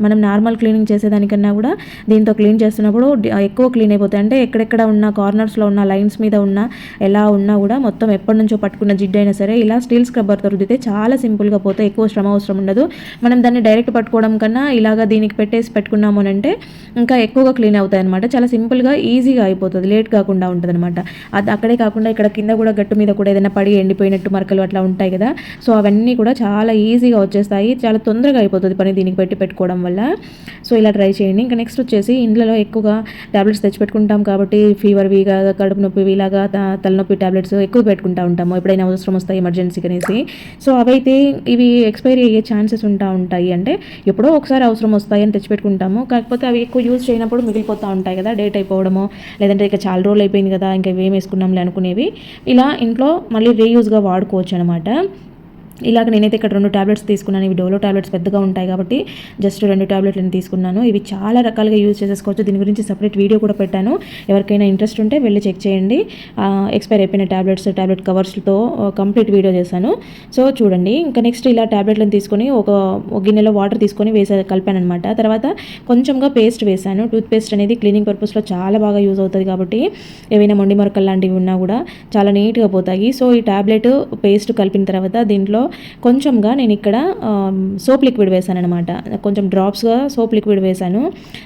మనం నార్మల్ క్లీనింగ్ చేసేదానికన్నా కూడా దీంతో క్లీన్ చేస్తున్నప్పుడు ఎక్కువ క్లీన్ అయిపోతాయి. అంటే ఎక్కడెక్కడ ఉన్న కార్నర్స్లో ఉన్న లైన్స్ మీద ఉన్న ఎలా ఉన్నా కూడా మొత్తం ఎప్పటి నుంచో పట్టుకున్న జిడ్ అయినా సరే ఇలా స్టీల్ స్క్రబ్బర్తో రుద్దితే చాలా సింపుల్గా పోతాయి. ఎక్కువ శ్రమ అవసరం ఉండదు. మనం దాన్ని డైరెక్ట్ పట్టుకోవడం కన్నా ఇలాగ దీనికి పెట్టేసి పెట్టుకున్నాము అంటే ఇంకా ఎక్కువగా క్లీన్ అవుతాయి అనమాట. చాలా సింపుల్గా ఈజీగా అయిపోతుంది, లేట్ కాకుండా ఉంటుంది అనమాట. అది అక్కడే కాకుండా ఇక్కడ కింద కూడా గట్టు మీద కూడా ఏదైనా పడి ఎండిపోయినట్టు మరకలు అట్లా ఉంటాయి కదా, సో అవన్నీ కూడా చాలా ఈజీగా వచ్చేస్తాయి. చాలా తొందరగా అయిపోతుంది పని దీనికి పెట్టుకోవడం వల్ల. సో ఇలా ట్రై చేయండి. ఇంకా నెక్స్ట్ వచ్చేసి ఇంట్లో ఎక్కువగా ట్యాబ్లెట్స్ తెచ్చి పెట్టుకుంటాం కాబట్టి ఫీవర్విగా, కడుపు నొప్పి, ఇలాగా తలనొప్పి ట్యాబ్లెట్స్ ఎక్కువ పెట్టుకుంటూ ఉంటాము ఎప్పుడైనా అవసరం వస్తాయి ఎమర్జెన్సీకి అనేసి. సో అవైతే ఇవి ఎక్స్పైరీ అయ్యే ఛాన్సెస్ ఉంటాయి. అంటే ఎప్పుడో ఒకసారి అవసరం వస్తాయి అని తెచ్చిపెట్టుకుంటాము. కాకపోతే అవి ఎక్కువ యూజ్ చేయనప్పుడు మిగిలిపోతూ ఉంటాయి కదా, డేట్ అయిపోవడము, లేదంటే ఇక చాలా రోజులు అయిపోయింది కదా ఇంకా ఇవేం వేసుకున్నాంలే అనుకునేవి ఇలా ఇంట్లో మళ్ళీ రీయూజ్గా వాడుకోవచ్చు అనమాట. ఇలాగ నేనైతే ఇక్కడ 2 టాబ్లెట్స్ తీసుకున్నాను. ఇవి డోలో టాబ్లెట్స్ పెద్దగా ఉంటాయి కాబట్టి జస్ట్ 2 టాబ్లెట్లను తీసుకున్నాను. ఇవి చాలా రకాలుగా యూజ్ చేసేసుకోవచ్చు. దీని గురించి సపరేట్ వీడియో కూడా పెట్టాను. ఎవరికైనా ఇంట్రెస్ట్ ఉంటే వెళ్ళి చెక్ చేయండి. ఎక్స్పైర్ అయిపోయిన టాబ్లెట్ కవర్స్తో కంప్లీట్ వీడియో చేశాను. సో చూడండి. ఇంకా నెక్స్ట్ ఇలా టాబ్లెట్లను తీసుకొని ఒక గిన్నెలో వాటర్ తీసుకొని కలిపాను అనమాట. తర్వాత కొంచెంగా పేస్ట్ వేశాను. టూత్ పేస్ట్ అనేది క్లీనింగ్ పర్పస్లో చాలా బాగా యూజ్ అవుతుంది కాబట్టి ఏవైనా మొండి మరకలు లాంటివి ఉన్నా కూడా చాలా నీట్గా పోతాయి. సో ఈ టాబ్లెట్ పేస్ట్ కలిపిన తర్వాత దీంట్లో కొంచెంగా నేను ఇక్కడ సోప్ లిక్విడ్ వేసాను అనమాట. కొంచెం డ్రాప్స్గా సోప్ లిక్విడ్ వేసాను.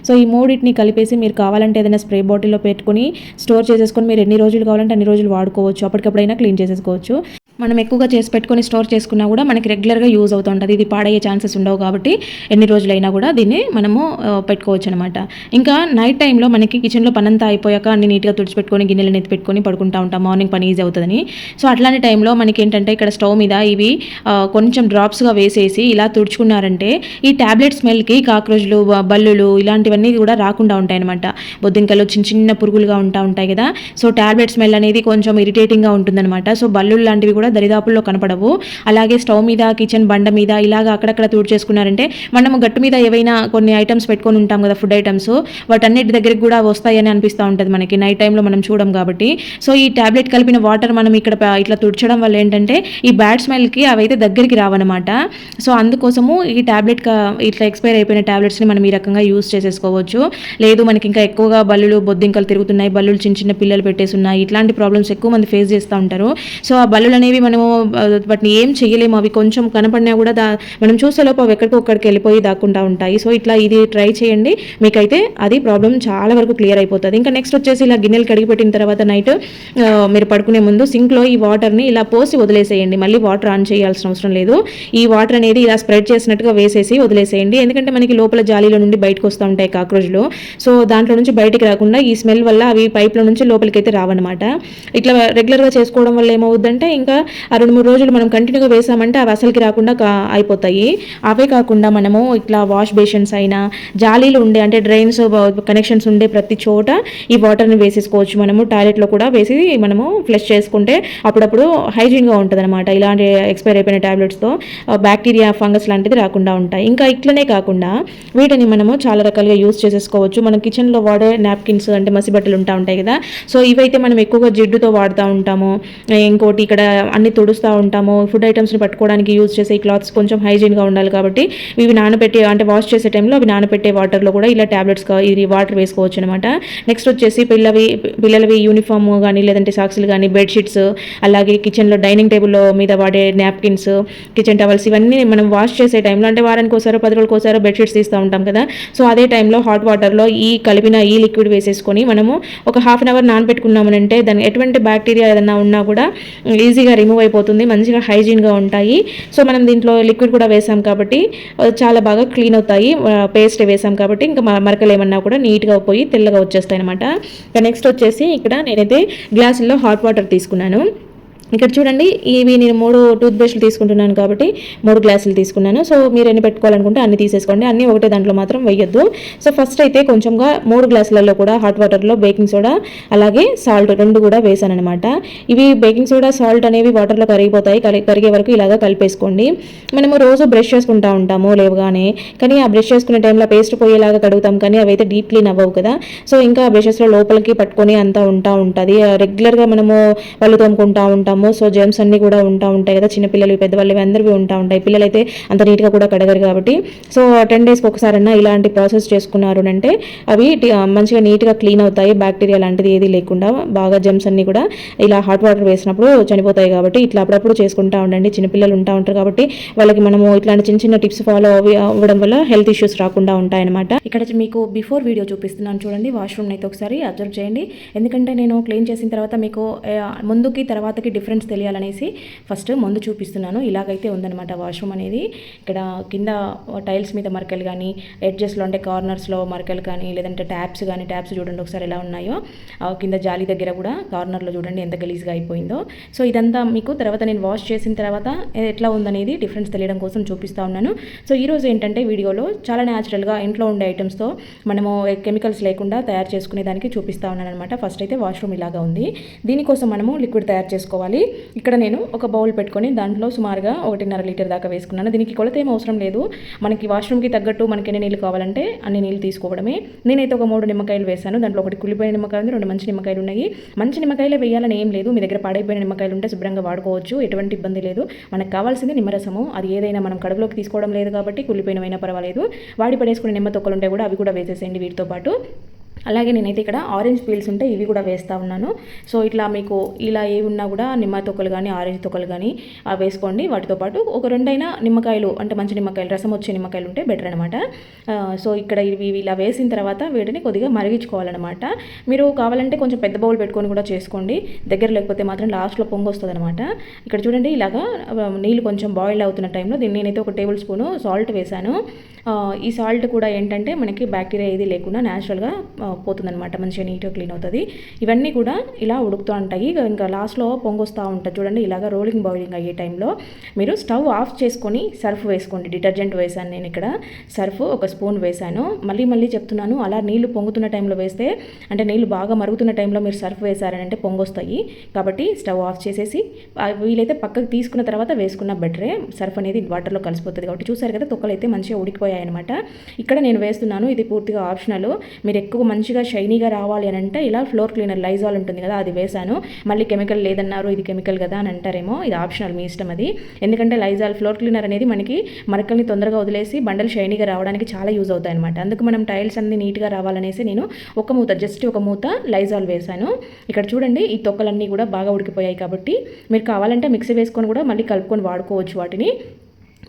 సో ఈ మూడింటిని కలిపేసి మీరు కావాలంటే ఏదైనా స్ప్రే బాటిల్లో పెట్టుకొని స్టోర్ చేసేసుకొని మీరు ఎన్ని రోజులు కావాలంటే అన్ని రోజులు వాడుకోవచ్చు. అప్పటికప్పుడైనా క్లీన్ చేసేసుకోవచ్చు. మనం ఎక్కువగా చేసి పెట్టుకొని స్టోర్ చేసుకున్నా కూడా మనకి రెగ్యులర్గా యూజ్ అవుతూ ఉంటుంది. ఇది పాడయ్యే ఛాన్సెస్ ఉండవు కాబట్టి ఎన్ని రోజులైనా కూడా దీన్ని మనము పెట్టుకోవచ్చు అనమాట. ఇంకా నైట్ టైంలో మనకి కిచెన్లో పనంతా అయిపోయాక అన్ని నీట్గా తుడిచిపెట్టుకొని గిన్నెలను ఎత్తి పెట్టుకొని పడుకుంటా ఉంటాం. మార్నింగ్ పని ఈజీ అవుతుందని. సో అట్లాంటి టైంలో మనకి ఏంటంటే ఇక్కడ స్టవ్ మీద ఇవి కొంచెం డ్రాప్స్గా వేసేసి ఇలా తుడుచుకున్నారంటే ఈ ట్యాబ్లెట్ స్మెల్కి కాక్రోచ్లు, బల్లులు ఇలాంటివన్నీ కూడా రాకుండా ఉంటాయి అనమాట. బొద్దింకలు చిన్న పురుగులుగా ఉంటాయి కదా. సో ట్యాబ్లెట్ స్మెల్ అనేది కొంచెం ఇరిటేటింగ్గా ఉంటుందన్నమాట. సో బల్లులు లాంటివి కూడా దరిదాపుల్లో కనపడవు. అలాగే స్టవ్ మీద, కిచెన్ బండ మీద ఇలాగ అక్కడక్కడ తుడిచేసుకున్నారంటే మనము గట్టు మీద ఏవైనా కొన్ని ఐటమ్స్ పెట్టుకొని ఉంటాం కదా, ఫుడ్ ఐటమ్స్, వాటన్నిటి దగ్గరికి కూడా వస్తాయని అనిపిస్తూ ఉంటుంది మనకి. నైట్ టైంలో మనం చూడం కాబట్టి. సో ఈ ట్యాబ్లెట్ కలిపిన వాటర్ మనం ఇక్కడ ఇట్లా తుడచడం వల్ల ఏంటంటే ఈ బ్యాడ్ స్మెల్కి అవైతే దగ్గరికి రావన్నమాట. సో అందుకోసము ఈ ట్యాబ్లెట్ ఇట్లా ఎక్స్పైర్ అయిపోయిన ట్యాబ్లెట్స్ని మనం ఈ రకంగా యూజ్ చేసేసుకోవచ్చు. లేదు మనకి ఇంకా ఎక్కువగా బల్లులు, బొద్దింకలు తిరుగుతున్నాయి, బల్లులు చిన్న పిల్లలు పెట్టేసి ఉన్నాయి, ఇట్లాంటి ప్రాబ్లమ్స్ ఎక్కువ మంది ఫేస్ చేస్తూ ఉంటారు. సో ఆ బల్లులు అనేవి మనము వాటిని ఏం చేయలేము. అవి కొంచెం కనపడినా కూడా మనం చూసేలోపు అవి ఎక్కడికి వెళ్ళిపోయి దాక్కుంటా ఉంటాయి. సో ఇట్లా ఇది ట్రై చేయండి, మీకైతే అది ప్రాబ్లం చాలా వరకు క్లియర్ అయిపోతుంది. ఇంకా నెక్స్ట్ వచ్చేసి ఇలా గిన్నెలు కడిగి పెట్టిన తర్వాత నైట్ మీరు పడుకునే ముందు సింక్లో ఈ వాటర్ని ఇలా పోసి వదిలేసేయండి. మళ్ళీ వాటర్ ఆన్ చేయాల్సిన అవసరం లేదు. ఈ వాటర్ అనేది ఇలా స్ప్రెడ్ చేసినట్టుగా వేసేసి వదిలేసేయండి. ఎందుకంటే మనకి లోపల జాలీలో నుండి బయటకు వస్తూ ఉంటాయి కాక్రోచ్లు. సో దాంట్లో నుంచి బయటికి రాకుండా ఈ స్మెల్ వల్ల అవి పైప్లో నుంచి లోపలికి అయితే రావన్నమాట. ఇట్లా రెగ్యులర్గా చేసుకోవడం వల్ల ఏమవుద్దంటే ఇంకా 2-3 రోజులు మనం కంటిన్యూగా వేసామంటే అవి అసలుకి రాకుండా అయిపోతాయి. అవే కాకుండా మనము ఇట్లా వాష్ బేషన్స్ అయినా, జాలీలు ఉండే అంటే డ్రైన్స్ కనెక్షన్స్ ఉండే ప్రతి చోట ఈ వాటర్ని వేసేసుకోవచ్చు. మనము టాయిలెట్లో కూడా వేసి మనము ఫ్లష్ చేసుకుంటే అప్పుడప్పుడు హైజీన్గా ఉంటుంది అనమాట. ఇలాంటి ఎక్స్పైర్ అయిపోయిన టాబ్లెట్స్తో బ్యాక్టీరియా, ఫంగస్ లాంటిది రాకుండా ఉంటాయి. ఇంకా ఇట్లనే కాకుండా వీటిని మనము చాలా రకాలుగా యూజ్ చేసేసుకోవచ్చు. మనం కిచెన్లో వాడే నాప్కిన్స్ అంటే మసి బట్టలు ఉంటాయి కదా. సో ఇవైతే మనం ఎక్కువగా జిడ్డుతో వాడుతూ ఉంటాము. ఇంకోటి ఇక్కడ అన్ని తుడుస్తూ ఉంటాము. ఫుడ్ ఐటమ్స్ని పట్టుకోవడానికి యూజ్ చేసే ఈ క్లాత్స్ కొంచెం హైజీన్గా ఉండాలి కాబట్టి ఇవి నానబెట్టి అంటే వాష్ చేసే టైంలో అవి నానబెట్టే వాటర్లో కూడా ఇలా ట్యాబ్లెట్స్ ఇది వాటర్ వేసుకోవచ్చు అనమాట. నెక్స్ట్ వచ్చేసి పిల్లలవి యూనిఫామ్ కానీ లేదంటే సాక్స్లు కానీ, బెడ్షీట్స్, అలాగే కిచెన్లో డైనింగ్ టేబుల్లో మీద వాడే నాప్కిన్స్, కిచెన్ టవల్స్ ఇవన్నీ మనం వాష్ చేసే టైంలో అంటే వారానికి ఒకసారి 10 రోజులకు ఒకసారి బెడ్షీట్స్ తీస్తూ ఉంటాం కదా. సో అదే టైంలో హాట్ వాటర్లో ఈ కలిపిన ఈ లిక్విడ్ వేసేసుకొని మనము ఒక హాఫ్ అన్ అవర్ నానబెట్టుకున్నామనంటే దాని ఎటువంటి బ్యాక్టీరియా ఏదైనా ఉన్నా కూడా ఈజీగా రిమూవ్ అయిపోతుంది. మంచిగా హైజీన్గా ఉంటాయి. సో మనం దీంట్లో లిక్విడ్ కూడా వేసాం కాబట్టి చాలా బాగా క్లీన్ అవుతాయి. పేస్ట్ వేసాం కాబట్టి ఇంకా మరకలు ఏమన్నా కూడా నీట్గా పోయి తెల్లగా వచ్చేస్తాయి అనమాట. నెక్స్ట్ వచ్చేసి ఇక్కడ నేనైతే గ్లాసుల్లో హాట్ వాటర్ తీసుకున్నాను. ఇక్కడ చూడండి, ఇవి నేను 3 టూత్ బ్రష్లు తీసుకుంటున్నాను కాబట్టి 3 గ్లాసులు తీసుకున్నాను. సో మీరు ఎన్ని పెట్టుకోవాలనుకుంటే అన్ని తీసేసుకోండి. అన్నీ ఒకటే దాంట్లో మాత్రం వేయొద్దు. సో ఫస్ట్ అయితే కొంచెంగా 3 గ్లాసులలో కూడా హాట్ వాటర్లో బేకింగ్ సోడా అలాగే సాల్ట్ 2 కూడా వేసాను అనమాట. ఇవి బేకింగ్ సోడా, సాల్ట్ అనేవి వాటర్లో కరిగిపోతాయి. కరిగే వరకు ఇలాగా కలిపేసుకోండి. మనము రోజు బ్రష్ చేసుకుంటూ ఉంటాము లేవగానే, కానీ ఆ బ్రష్ చేసుకునే టైంలో పేస్ట్ పోయేలాగా కడుగుతాం కానీ అవైతే డీప్ క్లీన్ అవ్వవు కదా. సో ఇంకా బ్రషెస్లో లోపలికి పట్టుకొని అంతా ఉంటుంది. రెగ్యులర్గా మనము పళ్ళు తోముకుంటూ ఉంటాము. సో జెమ్స్ అన్నీ కూడా ఉంటాయి కదా. చిన్నపిల్లలు, పెద్దవాళ్ళు అందరివి ఉంటాయి. పిల్లలైతే అంత నీట్గా కూడా కడగరు కాబట్టి సో 10 డేస్కి ఒకసారన్నా ఇలాంటి ప్రాసెస్ చేసుకున్నారు అంటే అవి మంచిగా నీట్గా క్లీన్ అవుతాయి. బ్యాక్టీరియా లాంటిది ఏది లేకుండా బాగా జెమ్స్ అన్నీ కూడా ఇలా హాట్ వాటర్ వేసినప్పుడు చనిపోతాయి కాబట్టి ఇట్లా అప్పుడప్పుడు చేసుకుంటూ ఉండండి. చిన్నపిల్లలు ఉంటారు కాబట్టి వాళ్ళకి మనము ఇట్లాంటి చిన్న టిప్స్ ఫాలో అవ్వడం వల్ల హెల్త్ ఇష్యూస్ రాకుండా ఉంటాయన్నమాట. ఇక్కడ మీకు బిఫోర్ వీడియో చూపిస్తున్నాను చూడండి. వాష్రూమ్ అయితే ఒకసారి అబ్జర్వ్ చేయండి. ఎందుకంటే నేను క్లీన్ చేసిన తర్వాత మీకు ముందుకి తర్వాతకి డిఫరెన్స్ తెలియాలనేసి ఫస్ట్ ముందు చూపిస్తున్నాను. ఇలాగైతే ఉందన్నమాట వాష్రూమ్ అనేది. ఇక్కడ కింద టైల్స్ మీద మరకలు కానీ, ఎడ్జెస్లో అంటే కార్నర్స్లో మరకలు కానీ, లేదంటే ట్యాప్స్ చూడండి ఒకసారి ఎలా ఉన్నాయో. కింద జాలి దగ్గర కూడా కార్నర్లో చూడండి ఎంత గలీజ్గా అయిపోయిందో. సో ఇదంతా మీకు తర్వాత నేను వాష్ చేసిన తర్వాత ఎట్లా ఉందనేది డిఫరెన్స్ తెలియడం కోసం చూపిస్తూ ఉన్నాను. సో ఈరోజు ఏంటంటే వీడియోలో చాలా న్యాచురల్గా ఇంట్లో ఉండే ఐటమ్స్తో మనము కెమికల్స్ లేకుండా తయారు చేసుకునే దానికి చూపిస్తూ ఉన్నాను అనమాట. ఫస్ట్ అయితే వాష్రూమ్ ఇలాగా ఉంది. దీనికోసం మనము లిక్విడ్ తయారు చేసుకోవాలి. చూడండి ఇక్కడ నేను ఒక బౌల్ పెట్టుకొని దాంట్లో సుమారుగా 1.5 లీటర్ దాకా వేసుకున్నాను. దీనికి కొలత ఏం అవసరం లేదు, మనకి వాష్రూమ్కి తగ్గట్టు మనకి ఎన్ని నీళ్ళు కావాలంటే అన్ని నీళ్ళు తీసుకోవడమే. నేనైతే ఒక 3 నిమ్మకాయలు వేసాను, దాంట్లో ఒకటి కుళ్ళిపోయిన నిమ్మకాయ ఉంది, 2 మంచి నిమ్మకాయలు ఉన్నాయి. మంచి నిమ్మకాయలే వేయాలని ఏం లేదు, మీ దగ్గర పాడైపోయిన నిమ్మకాయలు ఉంటే శుభ్రంగా వాడుకోవచ్చు, ఎటువంటి ఇబ్బంది లేదు. మనకు కావాల్సింది నిమ్మరసము, అది ఏదైనా మనం కడుపులోకి తీసుకోవడం లేదు కాబట్టి కుళ్ళిపోయినవైనా పర్వాలేదు, వాడి పడేసుకునే నిమ్మ తొక్కలు ఉంటే కూడా అవి కూడా వేసేసేయండి వీటితో పాటు. అలాగే నేనైతే ఇక్కడ ఆరెంజ్ పీల్స్ ఉంటే ఇవి కూడా వేస్తూ ఉన్నాను. సో ఇట్లా మీకు ఇలా ఏవి ఉన్నా కూడా నిమ్మ తొక్కలు కానీ ఆరెంజ్ తొక్కలు కానీ వేసుకోండి. వాటితో పాటు ఒక 2 నిమ్మకాయలు అంటే మంచి నిమ్మకాయలు, రసం వచ్చే నిమ్మకాయలు ఉంటే బెటర్ అనమాట. సో ఇక్కడ ఇవి ఇలా వేసిన తర్వాత వీటిని కొద్దిగా మరిగించుకోవాలన్నమాట. మీరు కావాలంటే కొంచెం పెద్ద బౌల్ పెట్టుకొని కూడా చేసుకోండి, దగ్గర లేకపోతే మాత్రం లాస్ట్లో పొంగు వస్తుంది అనమాట. ఇక్కడ చూడండి ఇలాగా నీళ్ళు కొంచెం బాయిల్ అవుతున్న టైంలో నేనైతే ఒక టేబుల్ స్పూను సాల్ట్ వేశాను. ఈ సాల్ట్ కూడా ఏంటంటే మనకి బ్యాక్టీరియా ఏది లేకుండా న్యాచురల్గా పోతుందనమాట, మంచిగా నీట్గా క్లీన్ అవుతుంది. ఇవన్నీ కూడా ఇలా ఉడుకుతూ ఉంటాయి. ఇంకా లాస్ట్లో పొంగొస్తూ ఉంటుంది చూడండి, ఇలాగ రోలింగ్ బాయిలింగ్ అయ్యే టైంలో మీరు స్టవ్ ఆఫ్ చేసుకొని సర్ఫ్ వేసుకోండి. డిటర్జెంట్ వేసాను నేను ఇక్కడ, సర్ఫ్ ఒక స్పూన్ వేసాను. మళ్ళీ చెప్తున్నాను, అలా నీళ్లు పొంగుతున్న టైంలో వేస్తే అంటే నీళ్లు బాగా మరుగుతున్న టైంలో మీరు సర్ఫ్ వేసారని అంటే పొంగొస్తాయి. కాబట్టి స్టవ్ ఆఫ్ చేసేసి వీలైతే పక్కకు తీసుకున్న తర్వాత వేసుకున్న బెటరే, సర్ఫ్ అనేది వాటర్లో కలిసిపోతుంది కాబట్టి. చూసారు కదా తొక్కలు అయితే మంచిగా ఉడికిపోయాయి అనమాట. ఇక్కడ నేను వేస్తున్నాను, ఇది పూర్తిగా ఆప్షనల్. మీరు ఎక్కువ మంచిగా షైనీగా రావాలి అని అంటే ఇలా ఫ్లోర్ క్లీనర్ లైజాల్ ఉంటుంది కదా, అది వేసాను. మళ్ళీ కెమికల్ లేదన్నారు, ఇది కెమికల్ కదా అని అంటారేమో, ఇది ఆప్షనల్, మీ ఇష్టం అది. ఎందుకంటే లైజాల్ ఫ్లోర్ క్లీనర్ అనేది మనకి మరకల్ని తొందరగా వదిలేసి బండలు షైనీగా రావడానికి చాలా యూజ్ అవుతాయి అనమాట. అందుకు మనం టైల్స్ అన్ని నీట్గా రావాలనేసి నేను జస్ట్ ఒక మూత లైజాల్ వేసాను. ఇక్కడ చూడండి ఈ తొక్కలన్నీ కూడా బాగా ఉడికిపోయాయి కాబట్టి మీరు కావాలంటే మిక్సీ వేసుకొని కూడా మళ్ళీ కలుపుకొని వాడుకోవచ్చు వాటిని.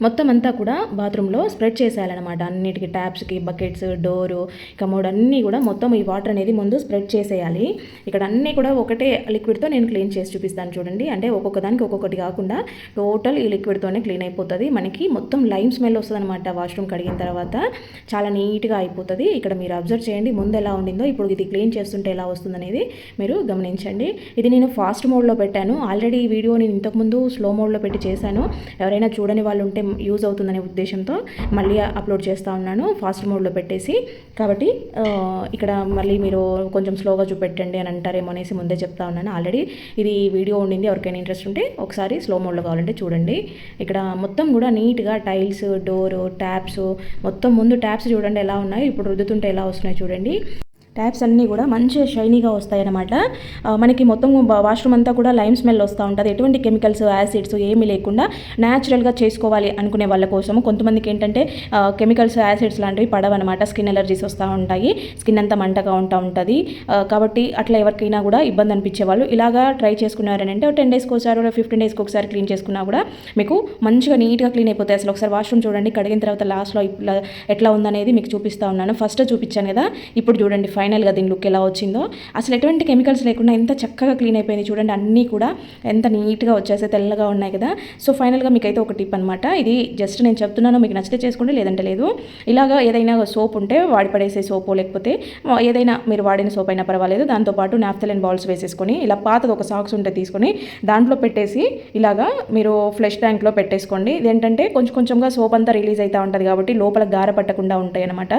మొత్తం అంతా కూడా బాత్రూంలో స్ప్రెడ్ చేసేయాలన్నమాట, అన్నిటికీ ట్యాప్స్కి, బకెట్స్, డోరు, కమోడ్ అన్నీ కూడా మొత్తం ఈ వాటర్ అనేది ముందు స్ప్రెడ్ చేసేయాలి. ఇక్కడ అన్నీ కూడా ఒకటే లిక్విడ్తో నేను క్లీన్ చేసి చూపిస్తాను చూడండి. అంటే ఒక్కొక్క దానికి ఒక్కొక్కటి కాకుండా టోటల్ ఈ లిక్విడ్తోనే క్లీన్ అయిపోతుంది. మనకి మొత్తం లైమ్ స్మెల్ వస్తుంది అనమాట వాష్రూమ్ కడిగిన తర్వాత, చాలా నీట్గా అయిపోతుంది. ఇక్కడ మీరు అబ్జర్వ్ చేయండి ముందు ఎలా ఉండిందో, ఇప్పుడు ఇది క్లీన్ చేస్తుంటే ఎలా వస్తుందనేది మీరు గమనించండి. ఇది నేను ఫాస్ట్ మోడ్లో పెట్టాను, ఆల్రెడీ ఈ వీడియో నేను ఇంతకుముందు స్లో మోడ్లో పెట్టి చేశాను. ఎవరైనా చూడని వాళ్ళు ఉంటే యూజ్ అవుతుందనే ఉద్దేశంతో మళ్ళీ అప్లోడ్ చేస్తూ ఉన్నాను ఫాస్ట్ మోడ్లో పెట్టేసి. కాబట్టి ఇక్కడ మళ్ళీ మీరు కొంచెం స్లోగా చూపెట్టండి అని అంటారేమో అనేసి ముందే చెప్తా ఉన్నాను. ఆల్రెడీ ఇది వీడియో ఉండింది, ఎవరికైనా ఇంట్రెస్ట్ ఉంటే ఒకసారి స్లో మోడ్లో కావాలంటే చూడండి. ఇక్కడ మొత్తం కూడా నీట్గా టైల్స్, డోరు, ట్యాప్స్, మొత్తం ముందు ట్యాప్స్ చూడండి ఎలా ఉన్నాయి, ఇప్పుడు రుద్దుతుంటే ఎలా వస్తున్నాయి చూడండి. ట్యాప్స్ అన్నీ కూడా మంచిగా షైనీగా వస్తాయన్నమాట. మనకి మొత్తం వాష్రూమ్ అంతా కూడా లైమ్ స్మెల్ వస్తూ ఉంటుంది, ఎటువంటి కెమికల్స్, యాసిడ్స్ ఏమీ లేకుండా న్యాచురల్గా చేసుకోవాలి అనుకునే వాళ్ళ కోసము. కొంతమందికి ఏంటంటే కెమికల్స్, యాసిడ్స్ లాంటివి పడవన్నమాట, స్కిన్ ఎలర్జీస్ వస్తూ ఉంటాయి, స్కిన్ అంతా మంటగా ఉంటుంది. కాబట్టి అట్లా ఎవరికైనా కూడా ఇబ్బంది అనిపించే వాళ్ళు ఇలాగా ట్రై చేసుకున్నారని అంటే 10 డేస్కి ఒకసారి 15 డేస్కి ఒకసారి క్లీన్ చేసుకున్నా కూడా మీకు మంచిగా నీట్గా క్లీన్ అయిపోతాయి. అసలు ఒకసారి వాష్రూమ్ చూడండి, కడిగిన తర్వాత లాస్ట్లో ఎట్లా ఉందనేది మీకు చూపిస్తూ ఉన్నాను. ఫస్ట్ చూపించాను కదా, ఇప్పుడు చూడండి ఫైనల్గా దీని లుక్ ఎలా వచ్చిందో. అసలు ఎటువంటి కెమికల్స్ లేకుండా ఎంత చక్కగా క్లీన్ అయిపోయింది చూడండి, అన్నీ కూడా ఎంత నీట్గా వచ్చేసి తెల్లగా ఉన్నాయి కదా. సో ఫైనల్గా మీకైతే ఒక టిప్ అనమాట, ఇది జస్ట్ నేను చెప్తున్నాను, మీకు నచ్చితే చేసుకోండి లేదంటే లేదు. ఇలాగా ఏదైనా సోప్ ఉంటే వాడి పడేసే సోపు, లేకపోతే ఏదైనా మీరు వాడిన సోప్ అయినా పర్వాలేదు, దాంతోపాటు నాఫ్థలిన్ బాల్స్ వేసేసుకొని ఇలా పాతది ఒక సాక్స్ ఉంటే తీసుకొని దాంట్లో పెట్టేసి ఇలాగా మీరు ఫ్లష్ ట్యాంక్లో పెట్టేసుకోండి. ఇదేంటంటే కొంచెం కొంచెంగా సోప్ అంతా రిలీజ్ అవుతూ ఉంటుంది కాబట్టి లోపల గార పట్టకుండా ఉంటాయి అనమాట.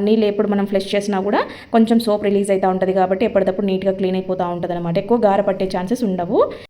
నీళ్ళు ఎప్పుడు మనం ఫ్లష్ చేసినా కూడా కొంచెం సోప్ రిలీజ్ అవుతూ ఉంటుంది కాబట్టి ఎప్పటికప్పుడు నీట్గా క్లీన్ అయిపోతూ ఉంటుంది అనమాట, ఎక్కువ గార పట్టే ఛాన్సెస్ ఉండవు.